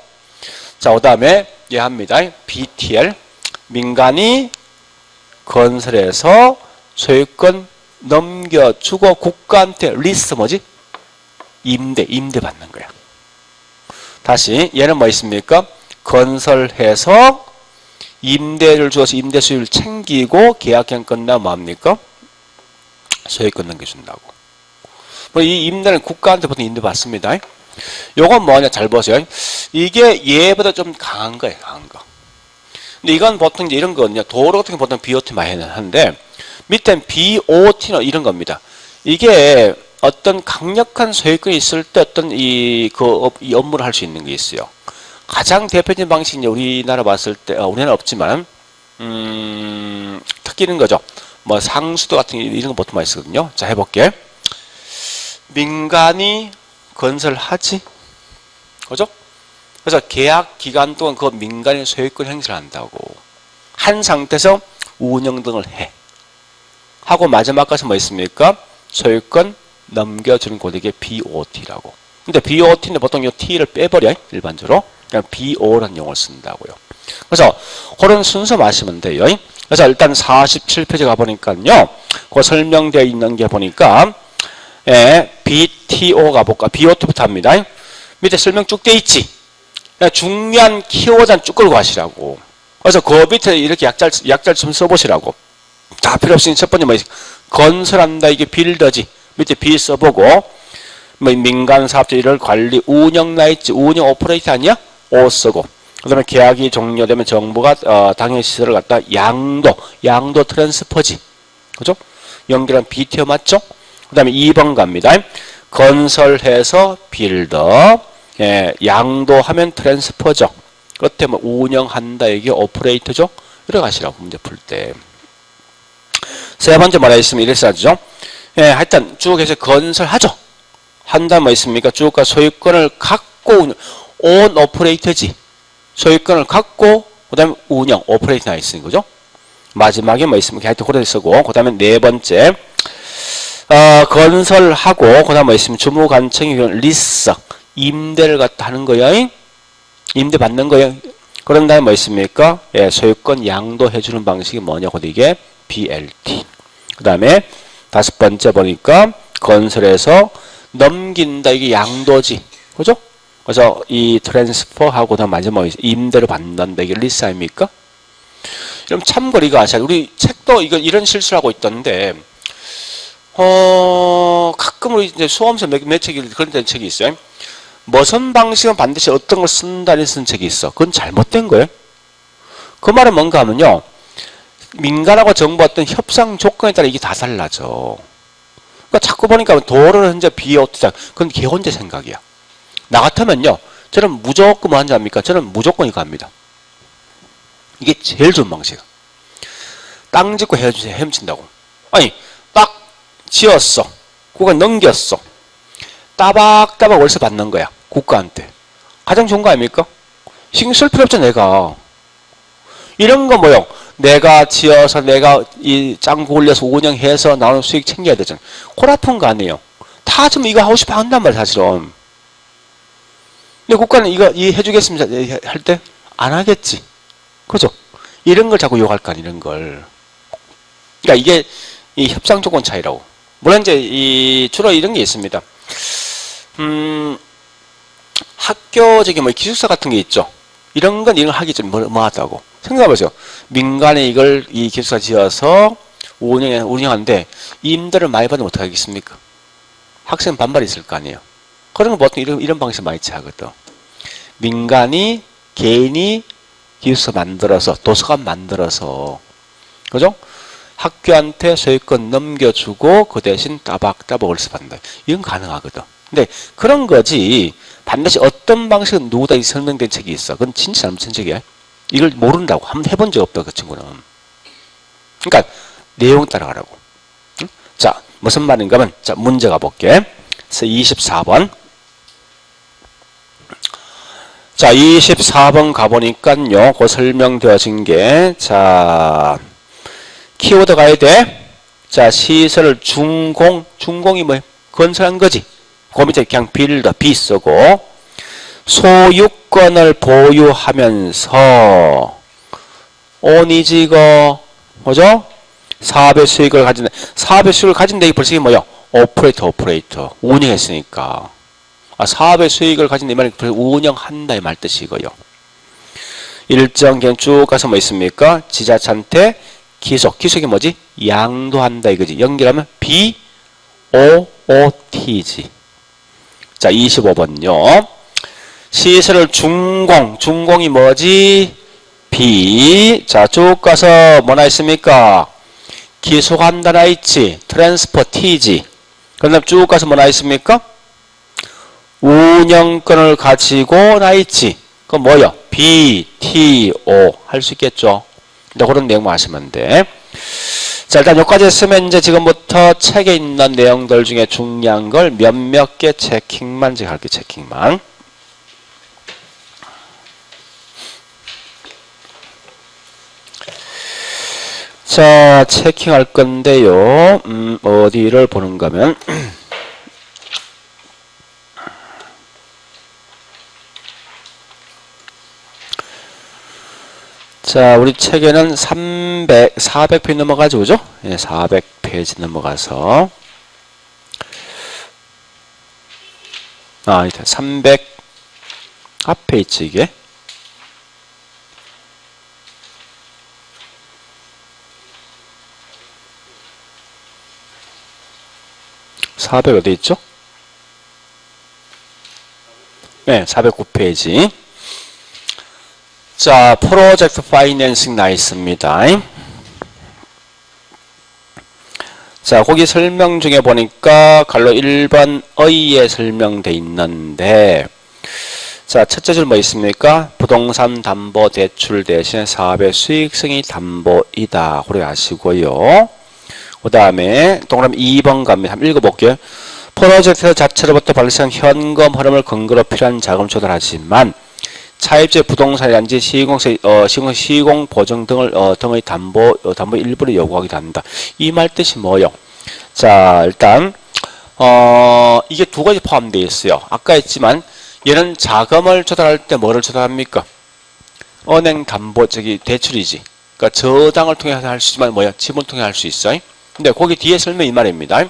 자, 그 다음에 얘 합니다. BTL 민간이 건설해서 소유권 넘겨주고 국가한테 리스 뭐지? 임대 받는 거야. 다시 얘는 뭐 있습니까? 건설해서 임대를 주어서 임대 수익을 챙기고 계약기간 끝나면 뭐합니까? 소유권 넘겨준다고. 이 임대는 국가한테 보통 임대 받습니다. 요건 뭐냐? 잘 보세요. 이게 얘보다 좀 강한 거예요. 강한 거. 근데 이건 보통 이제 이런 거는요. 도로 같은 게 보통 BOT 많이 하는데 밑엔 BOT는 이런 겁니다. 이게 어떤 강력한 소유권이 있을 때 어떤 이 업무를 할 수 있는 게 있어요. 가장 대표적인 방식이 우리나라 봤을 때, 우리나라 없지만, 특히 이런 거죠. 뭐 상수도 같은 이런 거 보통 많이 쓰거든요. 자, 해볼게. 민간이 건설하지? 그죠? 그래서 계약 기간 동안 그 민간의 소유권 행사를 한다고. 한 상태에서 운영 등을 해. 하고 마지막 가서 뭐 있습니까? 소유권 넘겨주는 곳에게 BOT라고. 근데 BOT는 보통 이 T를 빼버려. 일반적으로. 그냥 BO라는 용어를 쓴다고요. 그래서 그런 순서 마시면 돼요. 그래서 일단 47페이지 가보니까요. 그 설명되어 있는 게 보니까 BTO 가볼까? BOT부터 합니다. 밑에 설명 쭉 돼 있지. 중요한 키워드는 쭉 끌고 가시라고. 그래서 그 밑에 이렇게 약자를 좀 써보시라고. 다 필요 없으니 첫 번째 뭐 건설한다 이게 빌더지. 밑에 비 써보고 뭐 민간 사업자 일을 관리 운영 나 있지. 운영 오퍼레이터 아니야? O 쓰고. 그다음에 계약이 종료되면 정부가 당연 시설을 갖다 양도 트랜스퍼지. 그죠? 연결한 BTO 맞죠? 그다음에 2번 갑니다. 건설해서 빌더. 예, 양도하면 트랜스퍼죠. 끝에 뭐 운영한다 이게 오퍼레이터죠. 이래 가시라고 문제 풀 때. 세 번째 뭐라 있으면 이래 써야죠. 예, 하여튼 쭉 해서 건설하죠. 한다 뭐 있습니까? 쭉가 소유권을 갖고 온 오퍼레이터지. 소유권을 갖고 그다음에 운영 오퍼레이터 나 있으니 거죠. 마지막에 뭐 있습니까? 하여튼 그래 쓰고 그다음에 네 번째 건설하고 그다음 뭐 있으면 주무관청이 리스 임대를 갖다 하는 거야. 임대 받는 거야. 그런 다음에 뭐 있습니까? 예, 소유권 양도해 주는 방식이 뭐냐고 이게 BLT. 그다음에 다섯 번째 보니까 건설해서 넘긴다 이게 양도지. 그죠? 그래서 이 트랜스퍼하고 그다음 마지막 임대를 받는다 이게 리스 아닙니까? 그럼 참고로 이거 아셔야 우리 책도 이런 실수를 하고 있던데 가끔 우리 이제 수험서 몇 책이 그런 책이 있어요. 무슨 방식은 반드시 어떤 걸 쓴다는 쓴 책이 있어. 그건 잘못된 거예요. 그 말은 뭔가 하면요. 민간하고 정부 어떤 협상 조건에 따라 이게 다 달라져. 그러니까 자꾸 보니까 도로를 현재 비어투자. 그건 개혼제 생각이야. 나 같으면요. 저는 무조건 뭐 하는지 압니까? 저는 무조건 이거 합니다. 이게 제일 좋은 방식이야. 땅 짓고 헤엄친다고. 아니 딱 지었어. 그거 넘겼어. 따박따박 월세 받는 거야. 국가한테. 가장 좋은 거 아닙니까? 신경 쓸 필요 없죠, 내가. 이런 거 뭐요? 내가 지어서 내가 이 짱구 올려서 운영해서 나오는 수익 챙겨야 되잖아. 골 아픈 거 아니에요. 다 좀 이거 하고 싶어 한단 말이야, 사실은. 근데 국가는 이거 해주겠습니다 할 때 안 하겠지. 그죠? 이런 걸 자꾸 요구할까, 이런 걸. 그러니까 이게 이 협상 조건 차이라고. 물론 이제 주로 이런 게 있습니다. 학교적인 뭐 기숙사 같은 게 있죠. 이런 건 이런 하기 좀 뭐하다고. 생각해보세요. 민간에 이 기숙사 지어서 운영하는데 임대를 많이 받으면 어떻게 하겠습니까? 학생 반발이 있을 거 아니에요. 그런 거 보통 이런 방식 많이 취하거든. 민간이 개인이 기숙사 만들어서 도서관 만들어서 그죠? 학교한테 소유권 넘겨주고 그 대신 따박따박 월세 받는다. 이건 가능하거든. 근데 그런 거지 반드시 어떤 방식은 누구다 설명된 책이 있어. 그건 진짜 잘못된 책이야. 이걸 모른다고. 한번 해본 적 없다 그 친구는. 그러니까 내용 따라가라고. 응? 자 무슨 말인가 하면 자 문제 가볼게. 24번. 자 24번 가보니까요. 그 설명되어진 게 자 키워드 가야 돼. 자 시설을 준공이 뭐예요? 건설한 거지. 그 밑에 그냥 빌더 B 쓰고 소유권을 보유하면서 오니지 이거 뭐죠? 사업의 수익을 가진다. 사업의 수익을 가진다 이게 벌써 이게 뭐야? 오퍼레이터 운영했으니까. 사업의 수익을 가진다 이 말은 운영한다 이 말 뜻이 이거요. 일정 그냥 쭉 가서 뭐 있습니까? 지자체한테 기속이 뭐지? 양도한다 이거지. 연결하면 BOOT지. 자 25번요. 시설을 준공이 뭐지? B. 자 쭉 가서 뭐나 있습니까? 기속한다 나 있지. 트랜스퍼 T지. 그 다음 쭉 가서 뭐나 있습니까? 운영권을 가지고 나 있지. 그건 뭐요? BTO 할 수 있겠죠. 그런 내용만 하시면 돼. 자 일단 여기까지 했으면 이제 지금부터 책에 있는 내용들 중에 중요한 걸 몇몇 개 체킹만 제가 할게요. 체킹만. 자 체킹할 건데요. 어디를 보는가 하면 자 우리 책에는 400페이지 넘어가죠. 그죠? 예, 400페이지 넘어가서 300 앞에 있지, 이게. 400 어디 있죠? 네, 409페이지. 자, 프로젝트 파이낸싱 나 있습니다. 자, 거기 설명 중에 보니까 갈로 1번 의에 설명돼 있는데, 자, 첫째 줄 뭐 있습니까? 부동산 담보 대출 대신 사업의 수익성이 담보이다. 그래 하시고요. 그 다음에 동그라미 2번 갑니다. 한번 읽어볼게요. 프로젝트 자체로부터 발생한 현금 흐름을 근거로 필요한 자금을 조달하지만 차입제 부동산이란지 시공 보증 등의 담보 일부를 요구하기도 한다. 이 말 뜻이 뭐요? 자, 일단 이게 두 가지 포함되어 있어요. 아까 했지만 얘는 자금을 조달할 때 뭐를 조달합니까? 은행 담보 대출이지. 그러니까 저당을 통해서 할 수 있지만 뭐야? 지분을 통해 할 수 있어. 근데 거기 뒤에 설명 이 말입니다.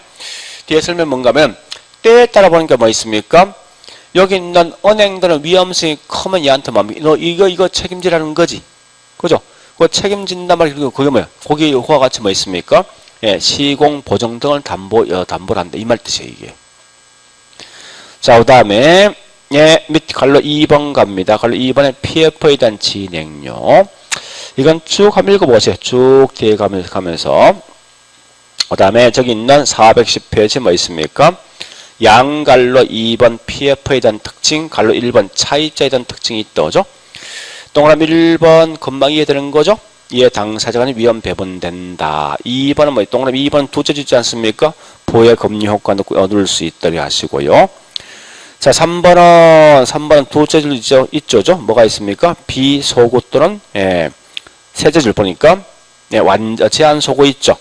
뒤에 설명 뭔가 하면 때에 따라 보니까 뭐 있습니까? 여기 있는 은행들은 위험성이 크면 얘한테 뭐 너 이거 책임지라는 거지. 그죠? 그거 책임진단 말이고 그게 뭐야? 거기 그와 같이 뭐 있습니까? 예, 시공 보증 등을 담보를 한다. 이 말 뜻이에요, 이게. 자, 그다음에 예, 밑 갈로 2번 갑니다. 갈로 2번에 PF에 대한 진행료. 이건 쭉 한번 읽어보세요. 쭉 뒤에 가면서. 그 다음에 저기 있는 410페이지 뭐 있습니까? 양갈로 2번 PF에 대한 특징, 갈로 1번 차입자에 대한 특징이 있다. 그죠? 동그라미 1번 금방 이해되는 거죠? 이에 당사자 간의 위험 배분된다. 2번은 뭐 동그라미 2번 두째 주지 않습니까? 보혜 금리 효과도 얻을 수 있다고 하시고요. 자, 3번은 두째 줄 있죠? 뭐가 있습니까? 비소구 또는 세제 줄 보니까 제한 소구 있죠?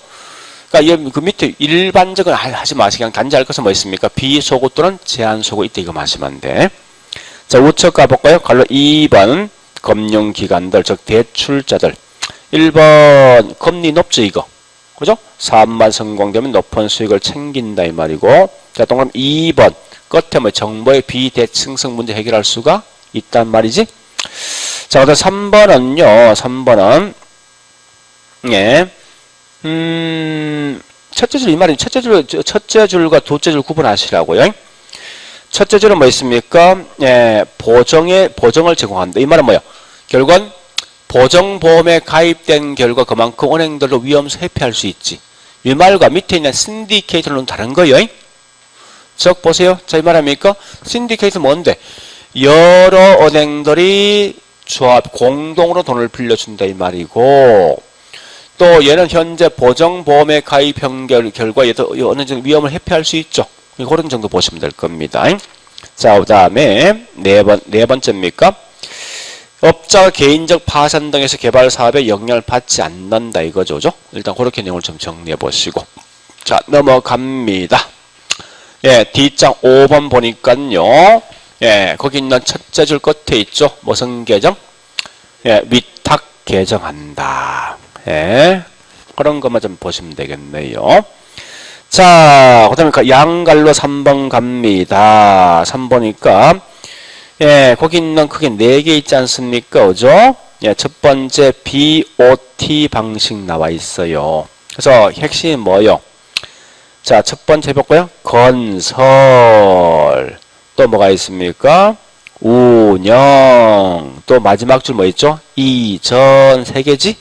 그러니까 그 밑에 일반적은 하지 마시고 그냥 단지 할 것은 뭐 있습니까? 비소구 또는 제한소구 이때 이거 마시면 돼. 자, 우측 가볼까요? 갈로 2번 금융기관들 즉 대출자들. 1번 금리 높죠 이거. 그죠? 사업만 성공되면 높은 수익을 챙긴다 이 말이고. 자, 동그라미 2번 끝에 뭐 정보의 비대칭성 문제 해결할 수가 있단 말이지. 자, 그다음 3번은 첫째 줄 이 말이 첫째 줄과 둘째 줄 구분하시라고요. 첫째 줄은 뭐 있습니까? 보정을 제공한다. 이 말은 뭐야? 결국은 보정보험에 가입된 결과 그만큼 은행들로 위험성 회피할 수 있지. 이 말과 밑에 있는 신디케이터는 다른 거예요. 즉 보세요. 자, 이 말합니까? 신디케이터 뭔데? 여러 은행들이 조합 공동으로 돈을 빌려준다 이 말이고. 또 얘는 현재 보정보험에 가입한 결과 얘도 어느 정도 위험을 회피할 수 있죠. 그런 정도 보시면 될 겁니다. 자, 그 다음에 네 번째입니까? 업자가 개인적 파산 등에서 개발 사업에 영향을 받지 않는다 이거죠. 일단 그렇게 내용을 좀 정리해 보시고. 자, 넘어갑니다. 예, D장 5번 보니까요. 예, 거기 있는 첫째 줄 끝에 있죠. 무슨 계정? 예, 위탁 개정한다. 예, 그런 것만 좀 보시면 되겠네요. 자, 그 다음에 양갈로 3번 갑니다. 3보니까, 예, 거기 있는 크게 4개 있지 않습니까? 그죠? 예, 첫 번째 BOT 방식 나와 있어요. 그래서 핵심이 뭐요? 자, 첫 번째 해볼까요? 건설. 또 뭐가 있습니까? 운영. 또 마지막 줄 뭐 있죠? 이전 3개지?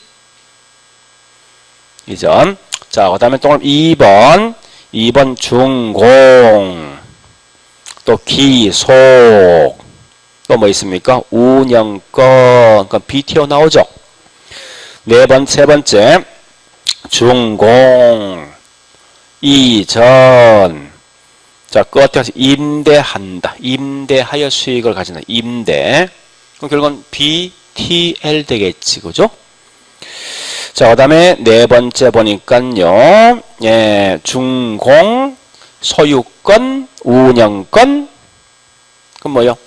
이전. 자, 그 다음에 또 2번 준공. 또 기속. 또 뭐 있습니까? 운영권. 그러니까 BTO 나오죠? 세 번째. 준공. 이전. 자, 끝에 가서 임대한다. 임대하여 수익을 가진다. 임대. 그럼 결국은 BTL 되겠지. 그죠? 자, 그 다음에 네 번째 보니까요. 예, 준공, 소유권, 운영권. 그럼 뭐요?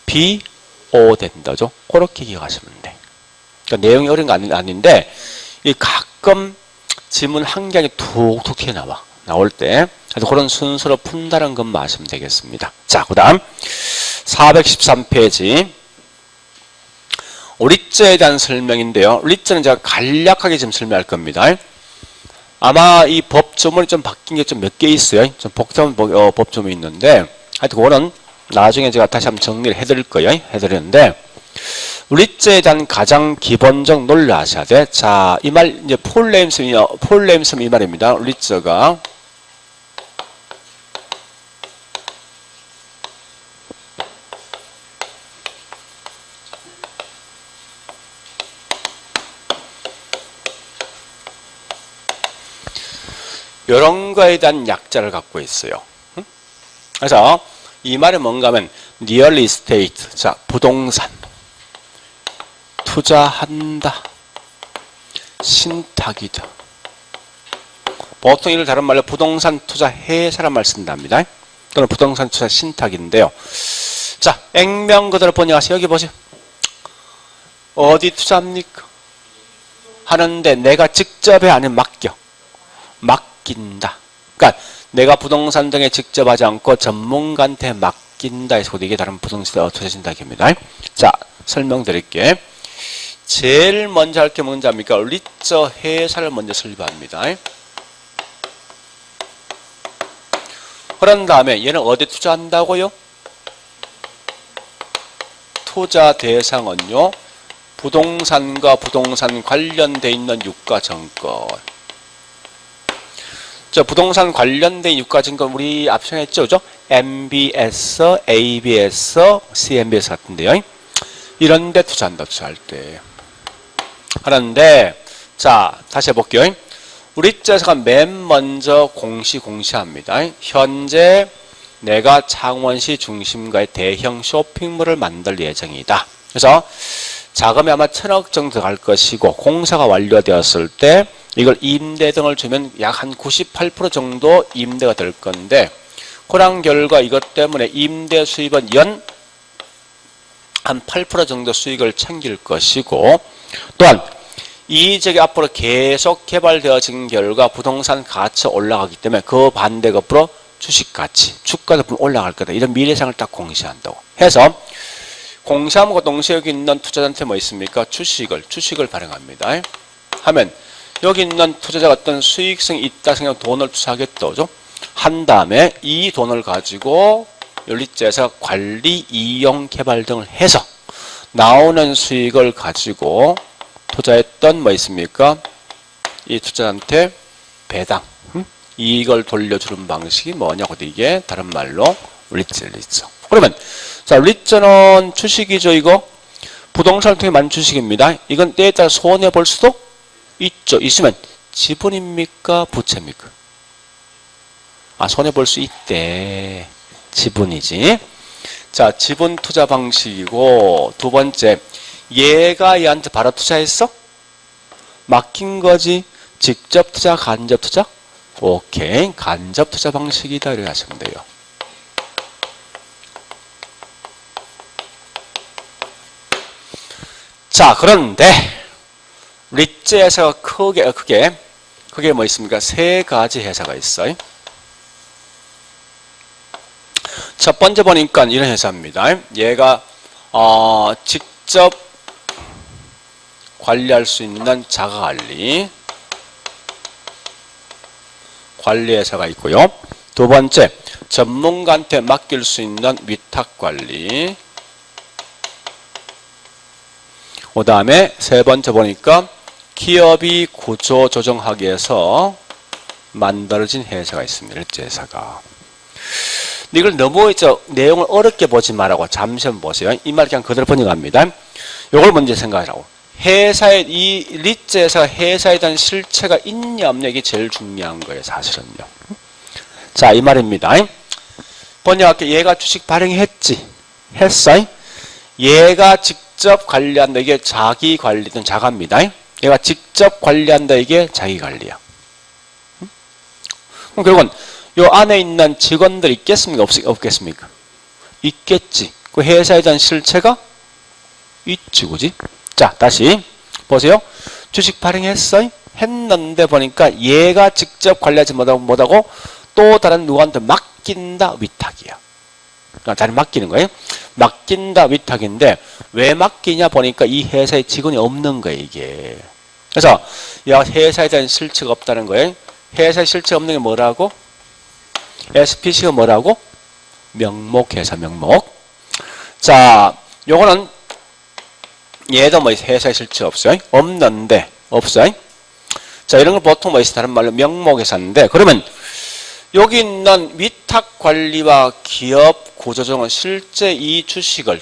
BO 된다죠. 그렇게 기억하시면 돼. 그러니까 내용이 어려운 거 아닌데, 이 가끔 지문 한 개가 툭툭 튀어나와. 나올 때. 그래서 그런 순서로 푼다는 것만 아시면 되겠습니다. 자, 그 다음 413페이지. 리츠에 대한 설명인데요. 리츠는 제가 간략하게 지금 설명할 겁니다. 아마 이 법조문이 좀 바뀐 게 좀 몇 개 있어요. 좀 복잡한 법조문이 있는데, 하여튼 그거는 나중에 제가 다시 한번 정리를 해드릴 거예요. 해드리는데, 리츠에 대한 가장 기본적 논리 아셔야 돼. 자, 이 말, 이제 폴 레임슨 이 말입니다. 리츠가 이런 거에 대한 약자를 갖고 있어요. 그래서 이 말이 뭔가 하면 리얼 이스테이트, 자, 부동산 투자한다, 신탁이다. 보통 이를 다른 말로 부동산 투자 회사란 말 쓴답니다. 또는 부동산 투자 신탁인데요. 자, 액면 그대로 번역하세요. 여기 보세요. 어디 투자합니까? 하는데 내가 직접 해 아니면 맡겨? 맡긴다. 그러니까 내가 부동산 등에 직접 하지 않고 전문가한테 맡긴다 해서 이게 다른 부동산 투자 신탁입니다. 자, 설명드릴게요. 제일 먼저 할 게 뭔지 압니까? 리츠 회사를 먼저 설립합니다. 그런 다음에 얘는 어디 투자한다고요? 투자 대상은요, 부동산과 부동산 관련돼 있는 유가증권. 저 부동산 관련된 유가증권 우리 앞서 했죠, 그죠? MBS, ABS, CMBS 같은데요. 이런 데 투자한다, 투자할 때. 그런데 자, 다시 해볼게요. 리츠에서가 맨 먼저 공시합니다. 현재 내가 창원시 중심가의 대형 쇼핑몰을 만들 예정이다. 그래서 자금이 아마 1,000억 정도 들어갈 것이고 공사가 완료되었을 때 이걸 임대 등을 주면 약 한 98% 정도 임대가 될 건데, 그런 결과 이것 때문에 임대 수입은 연 한 8% 정도 수익을 챙길 것이고, 또한 이 지역이 앞으로 계속 개발되어진 결과 부동산 가치가 올라가기 때문에 그 반대급부로 주식 가치, 주가도 올라갈 거다. 이런 미래상을 딱 공시한다고 해서, 공시함과 동시에 여기 있는 투자자한테 뭐 있습니까? 주식을 발행합니다. 하면 여기 있는 투자자가 어떤 수익성이 있다 생각하면 돈을 투자하겠다, 그죠? 한 다음에 이 돈을 가지고 리츠에서 관리, 이용, 개발 등을 해서 나오는 수익을 가지고 투자했던 뭐 있습니까? 이 투자자한테 배당, 이익을 돌려주는 방식이 뭐냐고, 이게 다른 말로 리츠. 그러면 자, 리츠는 주식이죠, 이거. 부동산을 통해 만든 주식입니다. 이건 때에 따라 손해 볼 수도 있죠. 있으면 지분입니까? 부채입니까? 아, 손해 볼 수 있대. 지분이지. 자, 지분 투자 방식이고, 두 번째, 얘가 얘한테 바로 투자했어? 맡긴 거지. 직접 투자, 간접 투자? 오케이. 간접 투자 방식이다. 이렇게 하시면 돼요. 자, 그런데 리츠에서 크게 뭐 있습니까? 세 가지 회사가 있어요. 첫 번째 보니까 이런 회사입니다. 얘가 직접 관리할 수 있는 자가관리 회사가 있고요. 두 번째, 전문가한테 맡길 수 있는 위탁관리. 그 다음에 세 번째 보니까 기업이 구조 조정하기 위해서 만들어진 회사가 있습니다. 리츠 회사가. 이걸 너무 내용을 어렵게 보지 말라고 잠시 한번 보세요. 이 말 그냥 그대로 번역합니다. 이걸 먼저 생각하라고. 이 리츠 회사가 회사에 대한 실체가 있냐 없냐, 이게 제일 중요한 거예요, 사실은요. 자, 이 말입니다. 번역할게. 얘가 주식 발행했지? 했어? 얘가 직접 관리한다. 이게 자기 관리든 자가입니다. 얘가 직접 관리한다. 이게 자기 관리야. 그럼 결국은 요 안에 있는 직원들 있겠습니까? 없겠습니까? 있겠지. 그 회사에 대한 실체가 있지, 그지? 자, 다시 보세요. 주식 발행했어? 했는데 보니까 얘가 직접 관리하지 못하고 또 다른 누구한테 맡긴다. 위탁이야. 그러니까 자리 맡기는 거예요. 맡긴다 위탁인데 왜 맡기냐 보니까 이 회사에 직원이 없는 거예요, 이게. 그래서 야, 회사에 대한 실체가 없다는 거예요. 회사에 실체 없는 게 뭐라고? SPC가 뭐라고? 명목 회사 명목. 자, 요거는 얘도 뭐 회사에 실체 없어요. 없는데 없어요. 자, 이런 걸 보통 뭐 있어? 다른 말로 명목 회사인데 그러면 여기 있는 위탁 관리와 기업 구조정은 실제 이 주식을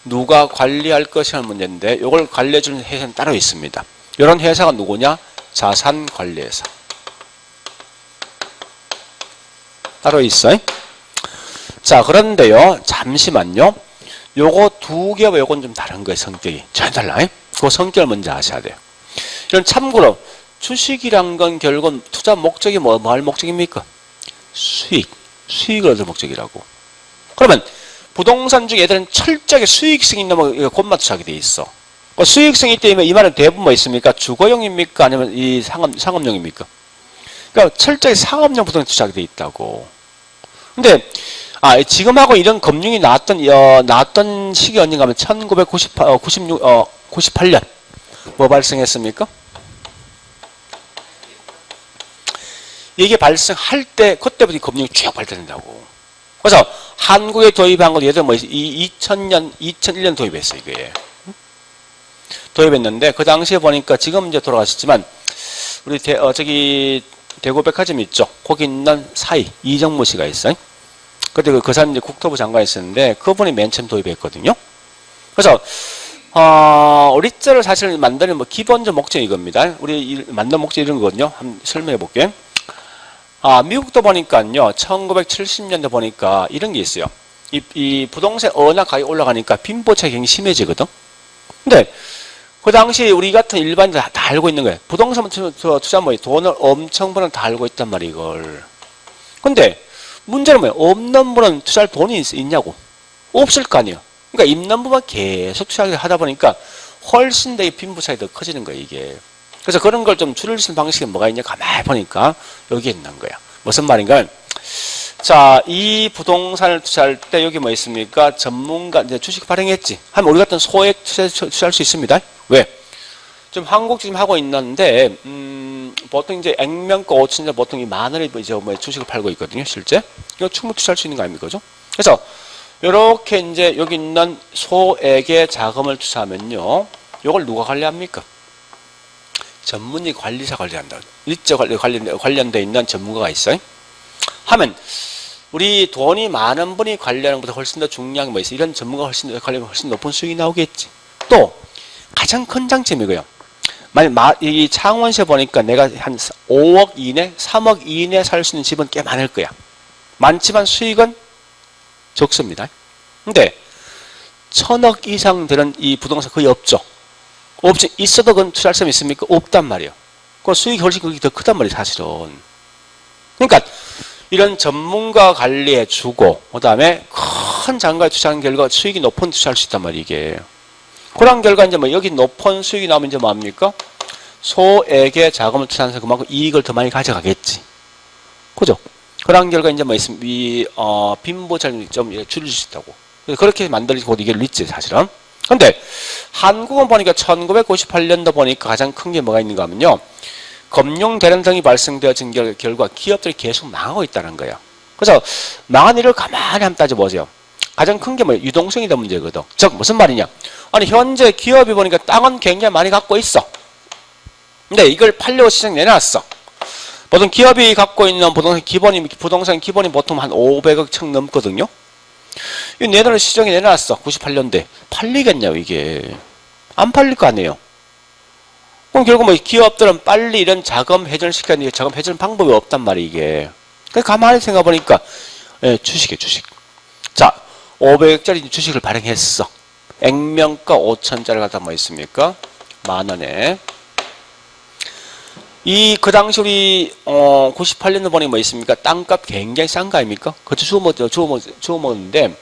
누가 관리할 것이라는 문제인데 이걸 관리해주는 회사는 따로 있습니다. 이런 회사가 누구냐? 자산관리회사. 따로 있어요. 자, 그런데요. 잠시만요. 요거 두 개와 요건 좀 다른 거예요. 성격이. 전혀 달라요. 그 성격을 먼저 아셔야 돼요. 이런 참고로 주식이란 건 결국은 투자 목적이 뭐 할 목적입니까? 수익을 얻을 목적이라고. 그러면 부동산 중에 얘들은 철저하게 수익성이 있는 뭐 곧만 투자하게 돼 있어. 수익성이 때문에 이 말은 대부분 뭐 있습니까? 주거용입니까? 아니면 이 상업용입니까? 그러니까 철저히 상업용 부동산 투자하게 돼 있다고. 근데 지금하고 이런 금융이 나왔던 시기 언젠가 하면 1998년 뭐 발생했습니까? 이게 발생할 때 그때부터 금융이 쭉 발전된다고. 그래서 한국에 도입한 것도 예를 들어 2001년 도입했어요. 이게 도입했는데 그 당시에 보니까 지금 이제 돌아가셨지만 우리 대구 백화점 있죠. 거기 있는 사이 이정무 씨가 있어요. 그때 그 사람 이제 국토부 장관이었는데 그분이 맨 처음 도입했거든요. 그래서 리츠를 사실 만드는 뭐 기본적 목적이 이겁니다. 우리 만든 목적 이런 거거든요. 한번 설명해 볼게요. 미국도 보니까요, 1970년대 보니까 이런 게 있어요. 이 부동산 워낙 가격이 올라가니까 빈부차익이 굉장히 심해지거든. 근데 그 당시 우리 같은 일반인들 다 알고 있는 거예요. 부동산 투자 뭐 돈을 엄청 버는 다 알고 있단 말이에요, 이걸. 근데 문제는 뭐예요? 없는 분은 투자할 돈이 있냐고. 없을 거 아니에요. 그러니까 있는 분만 계속 투자를 하다 보니까 훨씬 더 이 빈부차익이 더 커지는 거예요, 이게. 그래서 그런 걸 좀 줄일 수 있는 방식이 뭐가 있냐 가만히 보니까 여기 있는 거야. 무슨 말인가? 자, 이 부동산을 투자할 때 여기 뭐 있습니까? 전문가 이제 주식 발행했지. 하면 우리 같은 소액 투자할 수 있습니다. 왜? 좀 한국 지금 하고 있는데 보통 이제 액면가 5천원 보통 이 만 원에 이제 뭐 주식을 팔고 있거든요, 실제. 이거 충분히 투자할 수 있는 거 아닙니까, 그죠? 그래서 이렇게 이제 여기 있는 소액의 자금을 투자하면요, 이걸 누가 관리합니까? 전문직 관리사 관리한다. 일제 관련돼 있는 전문가가 있어요. 하면 우리 돈이 많은 분이 관리하는 것보다 훨씬 더 중요한 게 뭐 있어? 이런 전문가가 관리하면 훨씬 높은 수익이 나오겠지. 또 가장 큰 장점이고요. 이 창원시에 보니까 내가 한 5억 이내, 3억 이내 살 수 있는 집은 꽤 많을 거야. 많지만 수익은 적습니다. 근데 1000억 이상 되는 이 부동산 거의 없죠. 없지. 있어도 그건 투자할 사람이 있습니까? 없단 말이에요. 그 수익이 훨씬 그게 더 크단 말이에요, 사실은. 그러니까 이런 전문가 관리해 주고 그 다음에 큰 장가에 투자한 결과 수익이 높은 투자할 수 있단 말이에요, 이게. 그런 결과 이제 뭐 여기 높은 수익이 나오면 이제 뭐합니까? 소액의 자금을 투자해서 그만큼 이익을 더 많이 가져가겠지. 그죠? 그런 결과 이제 뭐 있으면 빈부차익을 좀 줄일 수 있다고. 그렇게 만들어지고 이게 있지, 사실은. 근데 한국은 보니까 1998년도 보니까 가장 큰 게 뭐가 있는가 하면요. 금융 대란성이 발생되어진 결과 기업들이 계속 망하고 있다는 거예요. 그래서 망한 일을 가만히 한번 따져보세요. 가장 큰 게 뭐예요? 유동성이 된 문제거든. 즉 무슨 말이냐? 아니 현재 기업이 보니까 땅은 굉장히 많이 갖고 있어. 근데 이걸 팔려고 시장 내놨어. 보통 기업이 갖고 있는 부동산 기본이 보통 한 500억 층 넘거든요. 이 내놓은 시장에 내놨어. 98년대. 팔리겠냐고 이게. 안 팔릴 거 아니에요. 그럼 결국 뭐 기업들은 빨리 이런 자금 회전을 시켜야 되는데 자금 회전 방법이 없단 말이에요, 이게. 그래서 가만히 생각해 보니까 주식이에요, 주식. 자, 500억짜리 주식을 발행했어. 액면가 5천짜리 갖다 뭐 있습니까? 만 원에. 그 당시 우리 98년도 보니 뭐 있습니까? 땅값 굉장히 싼 거 아닙니까? 그것도 주워 먹었는데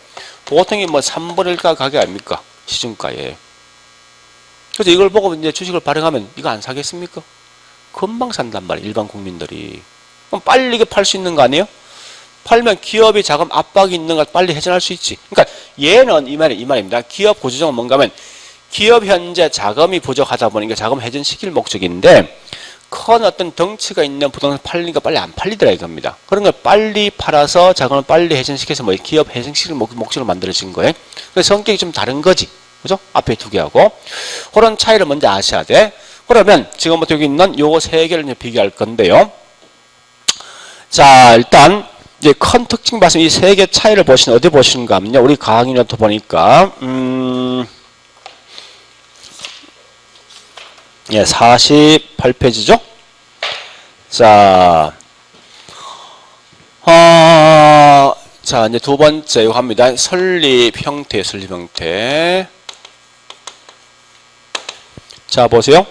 보통이 뭐 3분의 1가 가격 아닙니까? 시중가에. 그래서 이걸 보고 이제 주식을 발행하면 이거 안 사겠습니까? 금방 산단 말이에요, 일반 국민들이. 그럼 빨리 이게 팔 수 있는 거 아니에요? 팔면 기업이 자금 압박이 있는 걸 빨리 해소할 수 있지. 그러니까 얘는 이 말입니다. 기업 구조조정은 뭔가 하면 기업 현재 자금이 부족하다 보니까 자금 회전시킬 목적인데 큰 어떤 덩치가 있는 부동산 팔리니까 빨리 안 팔리더라 이겁니다. 그런 걸 빨리 팔아서 자금을 빨리 회전시켜서 뭐 기업 회전시킬 목적으로 만들어진 거예요. 그래서 성격이 좀 다른 거지. 그죠? 앞에 두 개하고. 그런 차이를 먼저 아셔야 돼. 그러면 지금부터 여기 있는 요거 세 개를 이제 비교할 건데요. 자, 일단 이제 큰 특징 봤으면 이 세 개 차이를 보시는 어디 보시는가 하면요. 우리 강의노트 보니까 예, 48페이지죠? 자, 자, 이제 두 번째 이거 합니다. 설립 형태. 자, 보세요.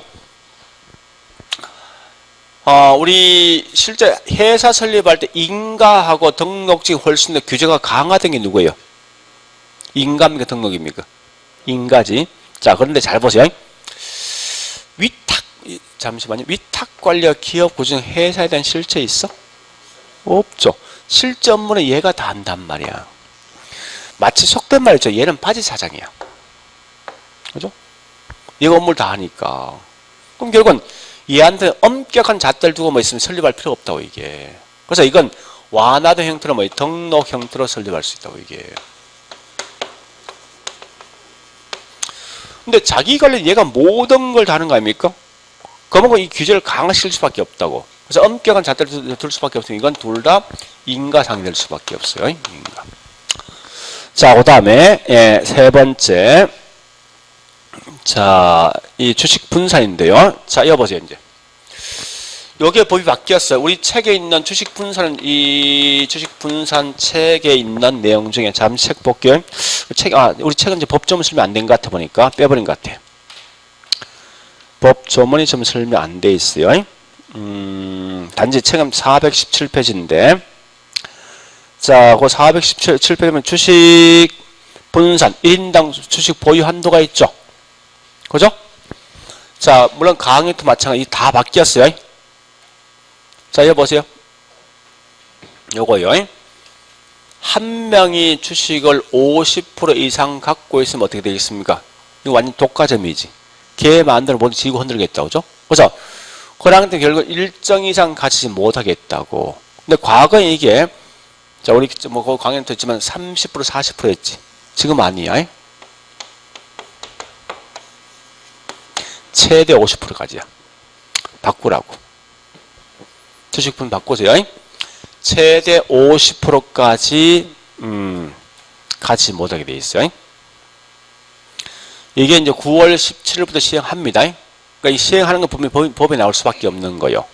우리 실제 회사 설립할 때 인가하고 등록증이 훨씬 더 규제가 강화된 게 누구예요? 인가입니까? 등록입니까? 인가지. 자, 그런데 잘 보세요. 잠시만요. 위탁관리와 기업 구조정 회사에 대한 실체 있어? 없죠. 실제 업무는 얘가 다 한단 말이야. 마치 속된 말이죠. 얘는 바지 사장이야. 그죠? 얘가 업무를 다 하니까. 그럼 결국은 얘한테 엄격한 잣대를 두고 뭐 있으면 설립할 필요가 없다고 이게. 그래서 이건 완화된 형태로 뭐 등록 형태로 설립할 수 있다고 이게. 근데 자기 관리 얘가 모든 걸 다 하는 거 아닙니까? 그러면 이 규제를 강화시킬 수밖에 없다고. 그래서 엄격한 잣대를 둘 수밖에 없으니 이건 둘 다 인가상이 될 수밖에 없어요. 인가. 자, 그 다음에 예, 세 번째. 자, 이 주식 분산인데요. 자, 여보세요 이제. 여기에 법이 바뀌었어요. 우리 책에 있는 주식 분산은 이 주식 분산 책에 있는 내용 중에 잠시 책 볼게요. 우리 책은 이제 법조문 설명 안 된 것 같아 보니까 빼버린 것 같아. 법조문이 좀 설명 안 돼 있어요. 단지 책은 417페이지인데. 자, 그 417페이지면 주식 분산 1인당 주식 보유 한도가 있죠. 그죠? 자, 물론 강의도 마찬가지 다 바뀌었어요. 자, 여기 보세요. 요거요. 한 명이 주식을 50% 이상 갖고 있으면 어떻게 되겠습니까? 이거 완전 독과점이지. 걔 마음대로 모두 지고 흔들겠다. 그죠? 그래서 그랑한테 결국 일정 이상 가지지 못하겠다고. 근데 과거에 이게 자, 우리 뭐 그 강의도 했지만 30% 40%였지. 지금 아니야. 최대 50%까지야. 바꾸라고. 주식분 바꾸세요. 최대 50%까지 가지 못하게 돼 있어요. 이게 이제 9월 17일부터 시행합니다. 그러니까 이 시행하는 거 보면 법에 나올 수밖에 없는 거요.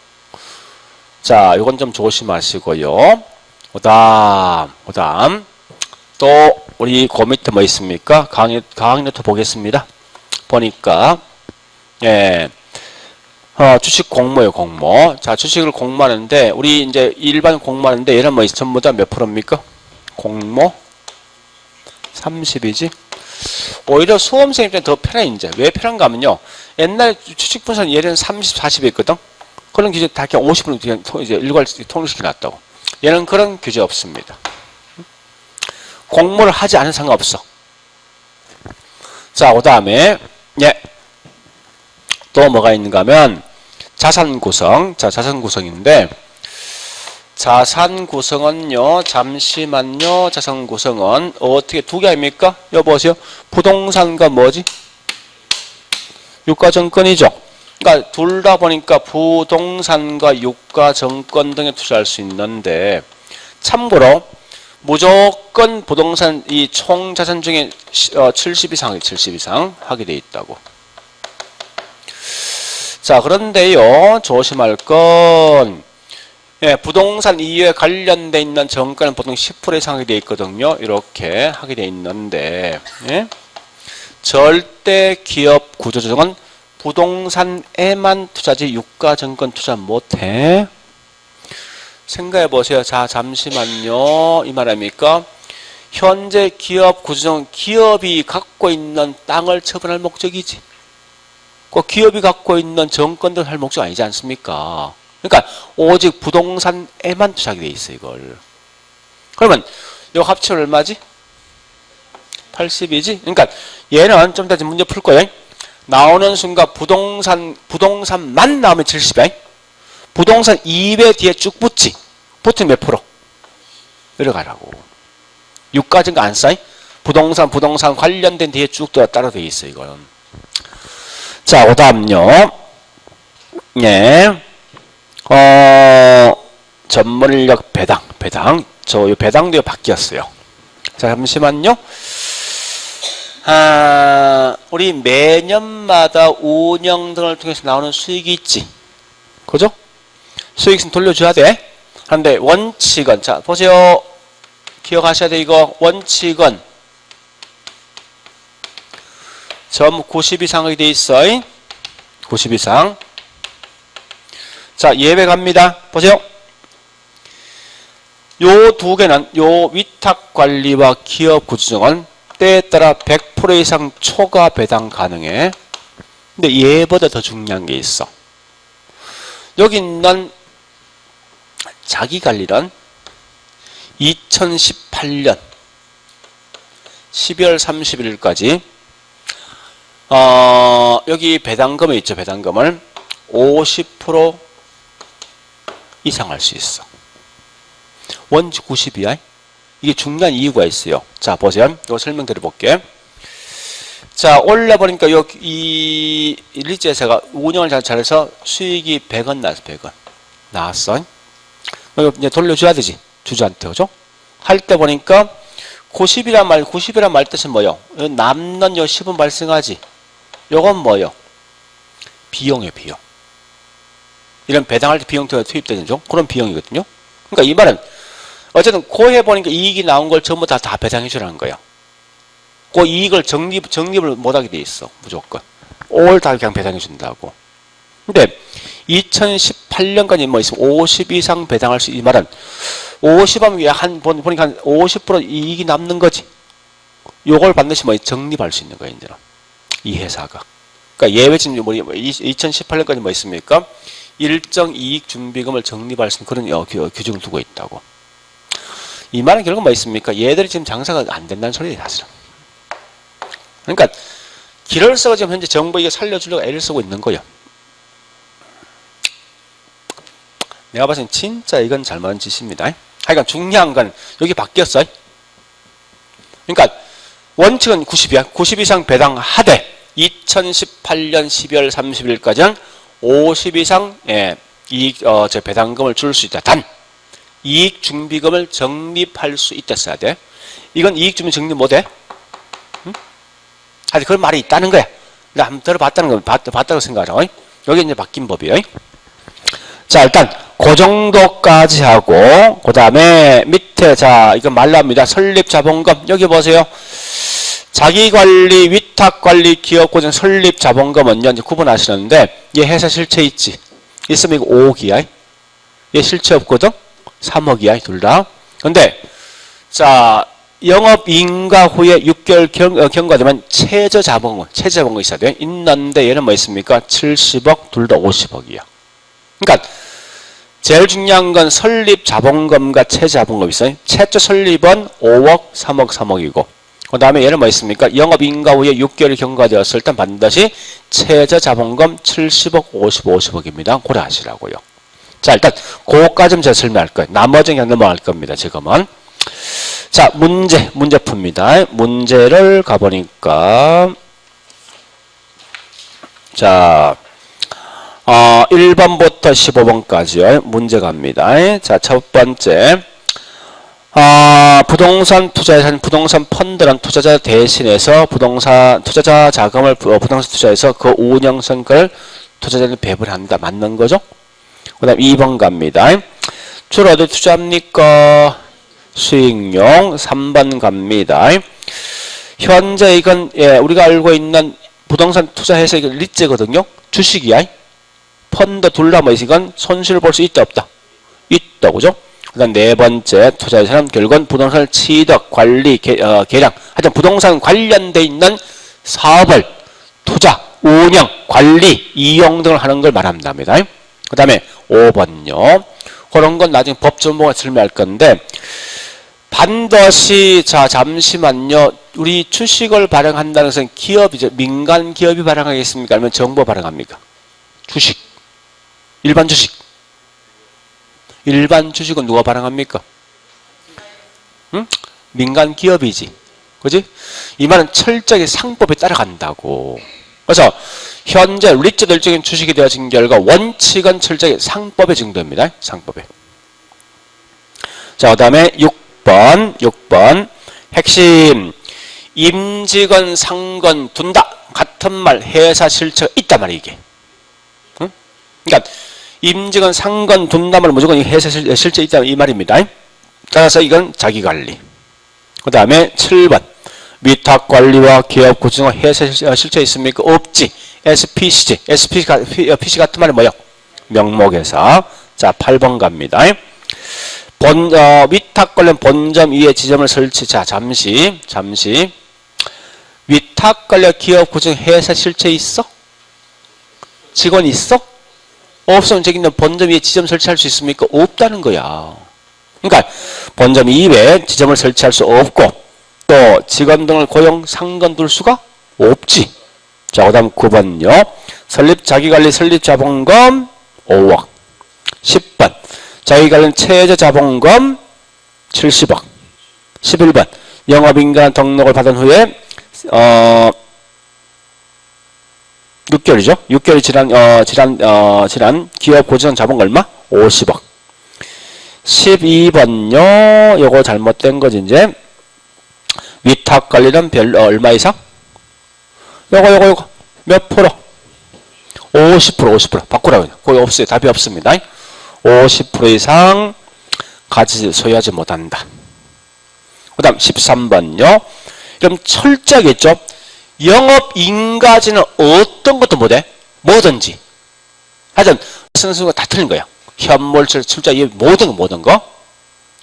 자, 이건 좀 조심하시고요. 그다음 또 우리 그 밑에 뭐 있습니까? 강의노트 보겠습니다. 보니까 예. 주식 공모요, 공모. 자, 주식을 공모하는데, 우리 이제 일반 공모하는데, 얘는 뭐 전부 다 몇 프로입니까? 공모? 30이지? 오히려 수험생 입장에 더 편해, 이제. 왜 편한가 하면요. 옛날 주식 분산 얘는 30, 40이 있거든? 그런 규제 다 그냥 50으로 그냥 이제 일괄 통일시켜 놨다고. 얘는 그런 규제 없습니다. 공모를 하지 않은 상관없어. 자, 그 다음에, 예. 또 뭐가 있는가 하면 자산 구성. 자, 자산 구성인데 자산 구성은요. 잠시만요. 자산 구성은 어떻게 두 개 아닙니까? 여보세요. 부동산과 뭐지? 유가증권이죠. 그러니까 둘 다 보니까 부동산과 유가증권 등에 투자할 수 있는데 참고로 무조건 부동산 이 총 자산 중에 70 이상 하게 돼 있다고. 자, 그런데요, 조심할 건, 예, 부동산 이외에 관련돼 있는 정가는 보통 10% 이상 하게 돼 있거든요. 이렇게 하게 돼 있는데, 예? 절대 기업 구조조정은 부동산에만 투자지 유가증권 투자 못해. 생각해 보세요. 자, 잠시만요. 이 말 아닙니까? 현재 기업 구조조정은 기업이 갖고 있는 땅을 처분할 목적이지. 그 기업이 갖고 있는 정권들 할 목적 아니지 않습니까? 그러니까 오직 부동산에만 투자하게 돼 있어 이걸. 그러면 요 합치면 얼마지? 80이지? 그러니까 얘는 좀 이따 문제 풀 거예요. 나오는 순간 부동산만 나오면 70이야. 부동산 2배 뒤에 쭉 붙지. 붙으면 몇 프로? 내려가라고. 6까지는 안 써. 부동산 관련된 뒤에 쭉 따로 돼 있어, 이거는. 자, 그 다음요. 예. 전문인력 배당. 저 배당도 바뀌었어요. 자, 잠시만요. 우리 매년마다 운영 등을 통해서 나오는 수익이 있지. 그죠? 수익은 돌려줘야 돼. 그런데 원칙은, 자, 보세요. 기억하셔야 돼, 이거. 원칙은 점 90 이상이 돼 있어. 90 이상. 자, 예외 갑니다. 보세요. 요 두 개는, 요 위탁관리와 기업구조정은 때에 따라 100% 이상 초과 배당 가능해. 근데 얘보다 더 중요한 게 있어. 여기 있는 자기관리는 2018년 12월 31일까지 여기 배당금이 있죠. 배당금을 50% 이상 할 수 있어. 원칙 90이야. 이게 중요한 이유가 있어요. 자, 보세요. 이거 설명드려볼게. 자, 올려보니까 이 일리제사가 운영을 잘해서 수익이 100원 나왔어. 100원 나왔어. 이거 이제 돌려줘야 되지. 주주한테. 그죠? 할 때 보니까 90이란 말 뜻은 뭐요? 남는 요 10은 발생하지. 요건 뭐요? 비용이에요, 비용. 이런 배당할 때 비용 투입되죠? 그런 비용이거든요. 그러니까 이 말은 어쨌든 고해 보니까 이익이 나온 걸 전부 다 배당해 주라는 거예요. 그 이익을 적립을 못하게 돼 있어. 무조건. 올 다 그냥 배당해 준다고. 근데 2018년까지 뭐 있으면 50 이상 배당할 수, 이 말은 50하면 보니까 한 50% 이익이 남는 거지. 요걸 반드시 뭐 적립할 수 있는 거예요, 이제는. 이 회사가. 그러니까 예외 지금 2018년까지 뭐 있습니까? 일정 이익 준비금을 적립할 수 있는 그런 규정을 두고 있다고. 이 말은 결국 뭐 있습니까? 얘들이 지금 장사가 안 된다는 소리예요, 사실은. 그러니까 길을 써가 지금 현재 정부 이게 살려주려고 애를 쓰고 있는 거예요. 내가 봤을 땐 진짜 이건 잘못한 짓입니다. 하여간 중요한 건 여기 바뀌었어. 그러니까 원칙은 90이야. 90 이상 배당하되 2018년 12월 30일까지는 50 이상 이익 배당금을 줄 수 있다. 단 이익 준비금을 적립할 수 있다 써야 돼. 이건 이익 준비 적립 못해? 응? 하여튼 그런 말이 있다는 거야. 내가 한번 들어봤다는 거, 봤다고 생각하라. 여기 이제 바뀐 법이에요. 자, 일단 그 정도까지 하고 그 다음에 밑에 자 이건 말랍니다. 설립자본금 여기 보세요. 자기관리, 위탁관리, 기업구조정, 설립자본금은요 이제 구분하시는데 얘 회사 실체 있지. 있으면 이거 5억이야. 얘 실체 없거든. 3억이야 둘 다. 근데 자 영업인가 후에 6개월 경과되면 최저자본금 있어야 돼. 있는데 얘는 뭐 있습니까? 70억 둘 다 50억이야. 그러니까 제일 중요한 건 설립자본금과 최저자본금 있어요. 최초 설립은 5억, 3억, 3억이고 그 다음에 얘는 뭐 있습니까? 영업인가 후에 6개월이 경과되었을 때 반드시 최저자본금 70억, 50억입니다. 고려하시라고요. 자, 일단 그거까지는 제가 설명할 거예요. 나머지는 그냥 넘어갈 겁니다. 지금은. 자, 문제 풉니다. 문제를 가보니까 자 1번부터 15번까지요. 문제 갑니다. 자, 첫 번째 부동산 투자자는 부동산 펀드는 투자자 대신해서 투자자 자금을 부동산 투자해서 그 운영 성과를 투자자는 배분한다. 맞는 거죠? 그 다음 2번 갑니다. 주로 어디 투자합니까? 수익용. 3번 갑니다. 현재 이건 우리가 알고 있는 부동산 투자해서 이건 리츠거든요. 주식이야. 펀드 둘 다 뭐 이건 손실을 볼 수 있다 없다? 있다. 그죠? 그 다음 네 번째 투자에서는 결국은 부동산을 취득, 관리, 개량 하여튼 부동산 관련돼 있는 사업을 투자, 운영, 관리, 이용 등을 하는 걸 말한답니다. 그 다음에 5번요. 그런 건 나중에 법 전문가 설명할 건데 반드시, 자, 잠시만요. 우리 주식을 발행한다는 것은 기업이죠. 민간 기업이 발행하겠습니까? 아니면 정부 발행합니까? 주식. 일반 주식. 일반 주식은 누가 발행합니까? 응? 민간 기업이지. 그지? 이 말은 철저하게 상법에 따라간다고. 그래서 현재 리츠들적인 주식이 되어진 결과 원칙은 철저하게 상법에 증도입니다. 상법에. 자, 그 다음에 6번. 핵심. 임직원, 상권 둔다. 같은 말, 회사 실체가 있단 말이야, 이게. 응? 그러니까, 임직원, 상권 둔다 말은 무조건 회사 실체 있다, 이 말입니다. 따라서 이건 자기관리. 그 다음에 7번. 위탁관리와 기업 구조가 회사 실체 있습니까? 없지. SPC지. PC 같은 말이 뭐야? 명목회사. 자, 8번 갑니다. 위탁 관련 본점 위에 지점을 설치. 자, 잠시. 위탁 관련 기업 구조 회사 실체 있어? 직원 있어? 없으면 저기 있는 본점 위에 지점 설치할 수 있습니까? 없다는 거야. 그러니까 본점 이외에 지점을 설치할 수 없고 또 직원 등을 고용 상권 둘 수가 없지. 자, 그 다음 9번요. 자기관리 설립 자본금 5억. 10번. 자기관리 최저 자본금 70억. 11번. 영업인간 등록을 받은 후에 6개월이죠. 6개월 지난 기업 고지선 자본금 얼마? 50억. 12번요. 요거 잘못된 거지, 이제. 위탁 관리는 얼마 이상? 요거. 몇 프로? 50%. 바꾸라고. 거기 없어요. 답이 없습니다. 50% 이상 가치 소유하지 못한다. 그 다음 13번요. 그럼 철저하겠죠? 영업인가지는 어떤 것도 못해? 뭐든지. 하여튼 선수가 다 틀린 거야. 현물질, 출자, 모든 거.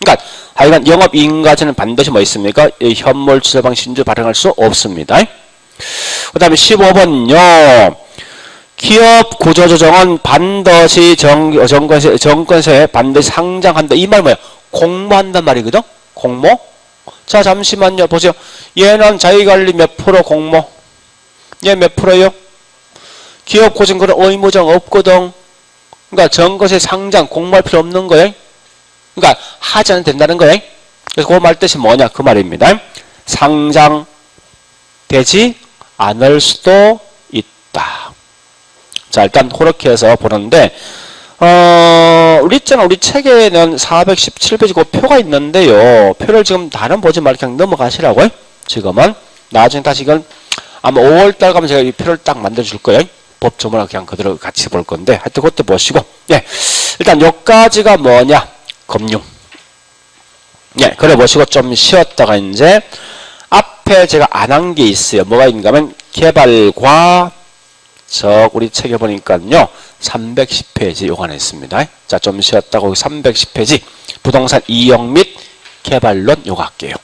그러니까 하여간 영업인가지는 반드시 뭐 있습니까? 현물질 방식 신주 발행할 수 없습니다. 그 다음에 15번요. 기업 구조조정은 반드시 정권세에 반드시 상장한다. 이 말 뭐야? 공모한단 말이거든? 공모? 자, 잠시만요. 보세요. 얘는 자기관리 몇 프로 공모? 얘 몇 프로요? 기업 구조조정 그런 의무정 없거든. 그러니까 정권세 상장 공모할 필요 없는 거예요. 그러니까 하지 않아도 된다는 거예요. 그래서 그 말 뜻이 뭐냐? 그 말입니다. 상장되지 않을 수도 있다. 자, 일단 그렇게 해서 보는데 우리 책에는 417페이지 그 표가 있는데요. 표를 지금 다른 보지 말고 그냥 넘어가시라고요. 지금은 나중에 다시 이건 아마 5월달 가면 제가 이 표를 딱 만들어 줄 거예요. 법조문하고 그냥 그대로 같이 볼 건데 하여튼 그것도 보시고. 예, 일단 여기까지가 뭐냐? 금융. 예, 그래 보시고 좀 쉬었다가 이제 앞에 제가 안 한 게 있어요. 뭐가 있는가 하면 개발과 우리 책에 보니까요 310페이지 요거 하나 있습니다. 자, 좀 쉬었다가 310페이지 부동산 이용 및 개발론 요거 할게요.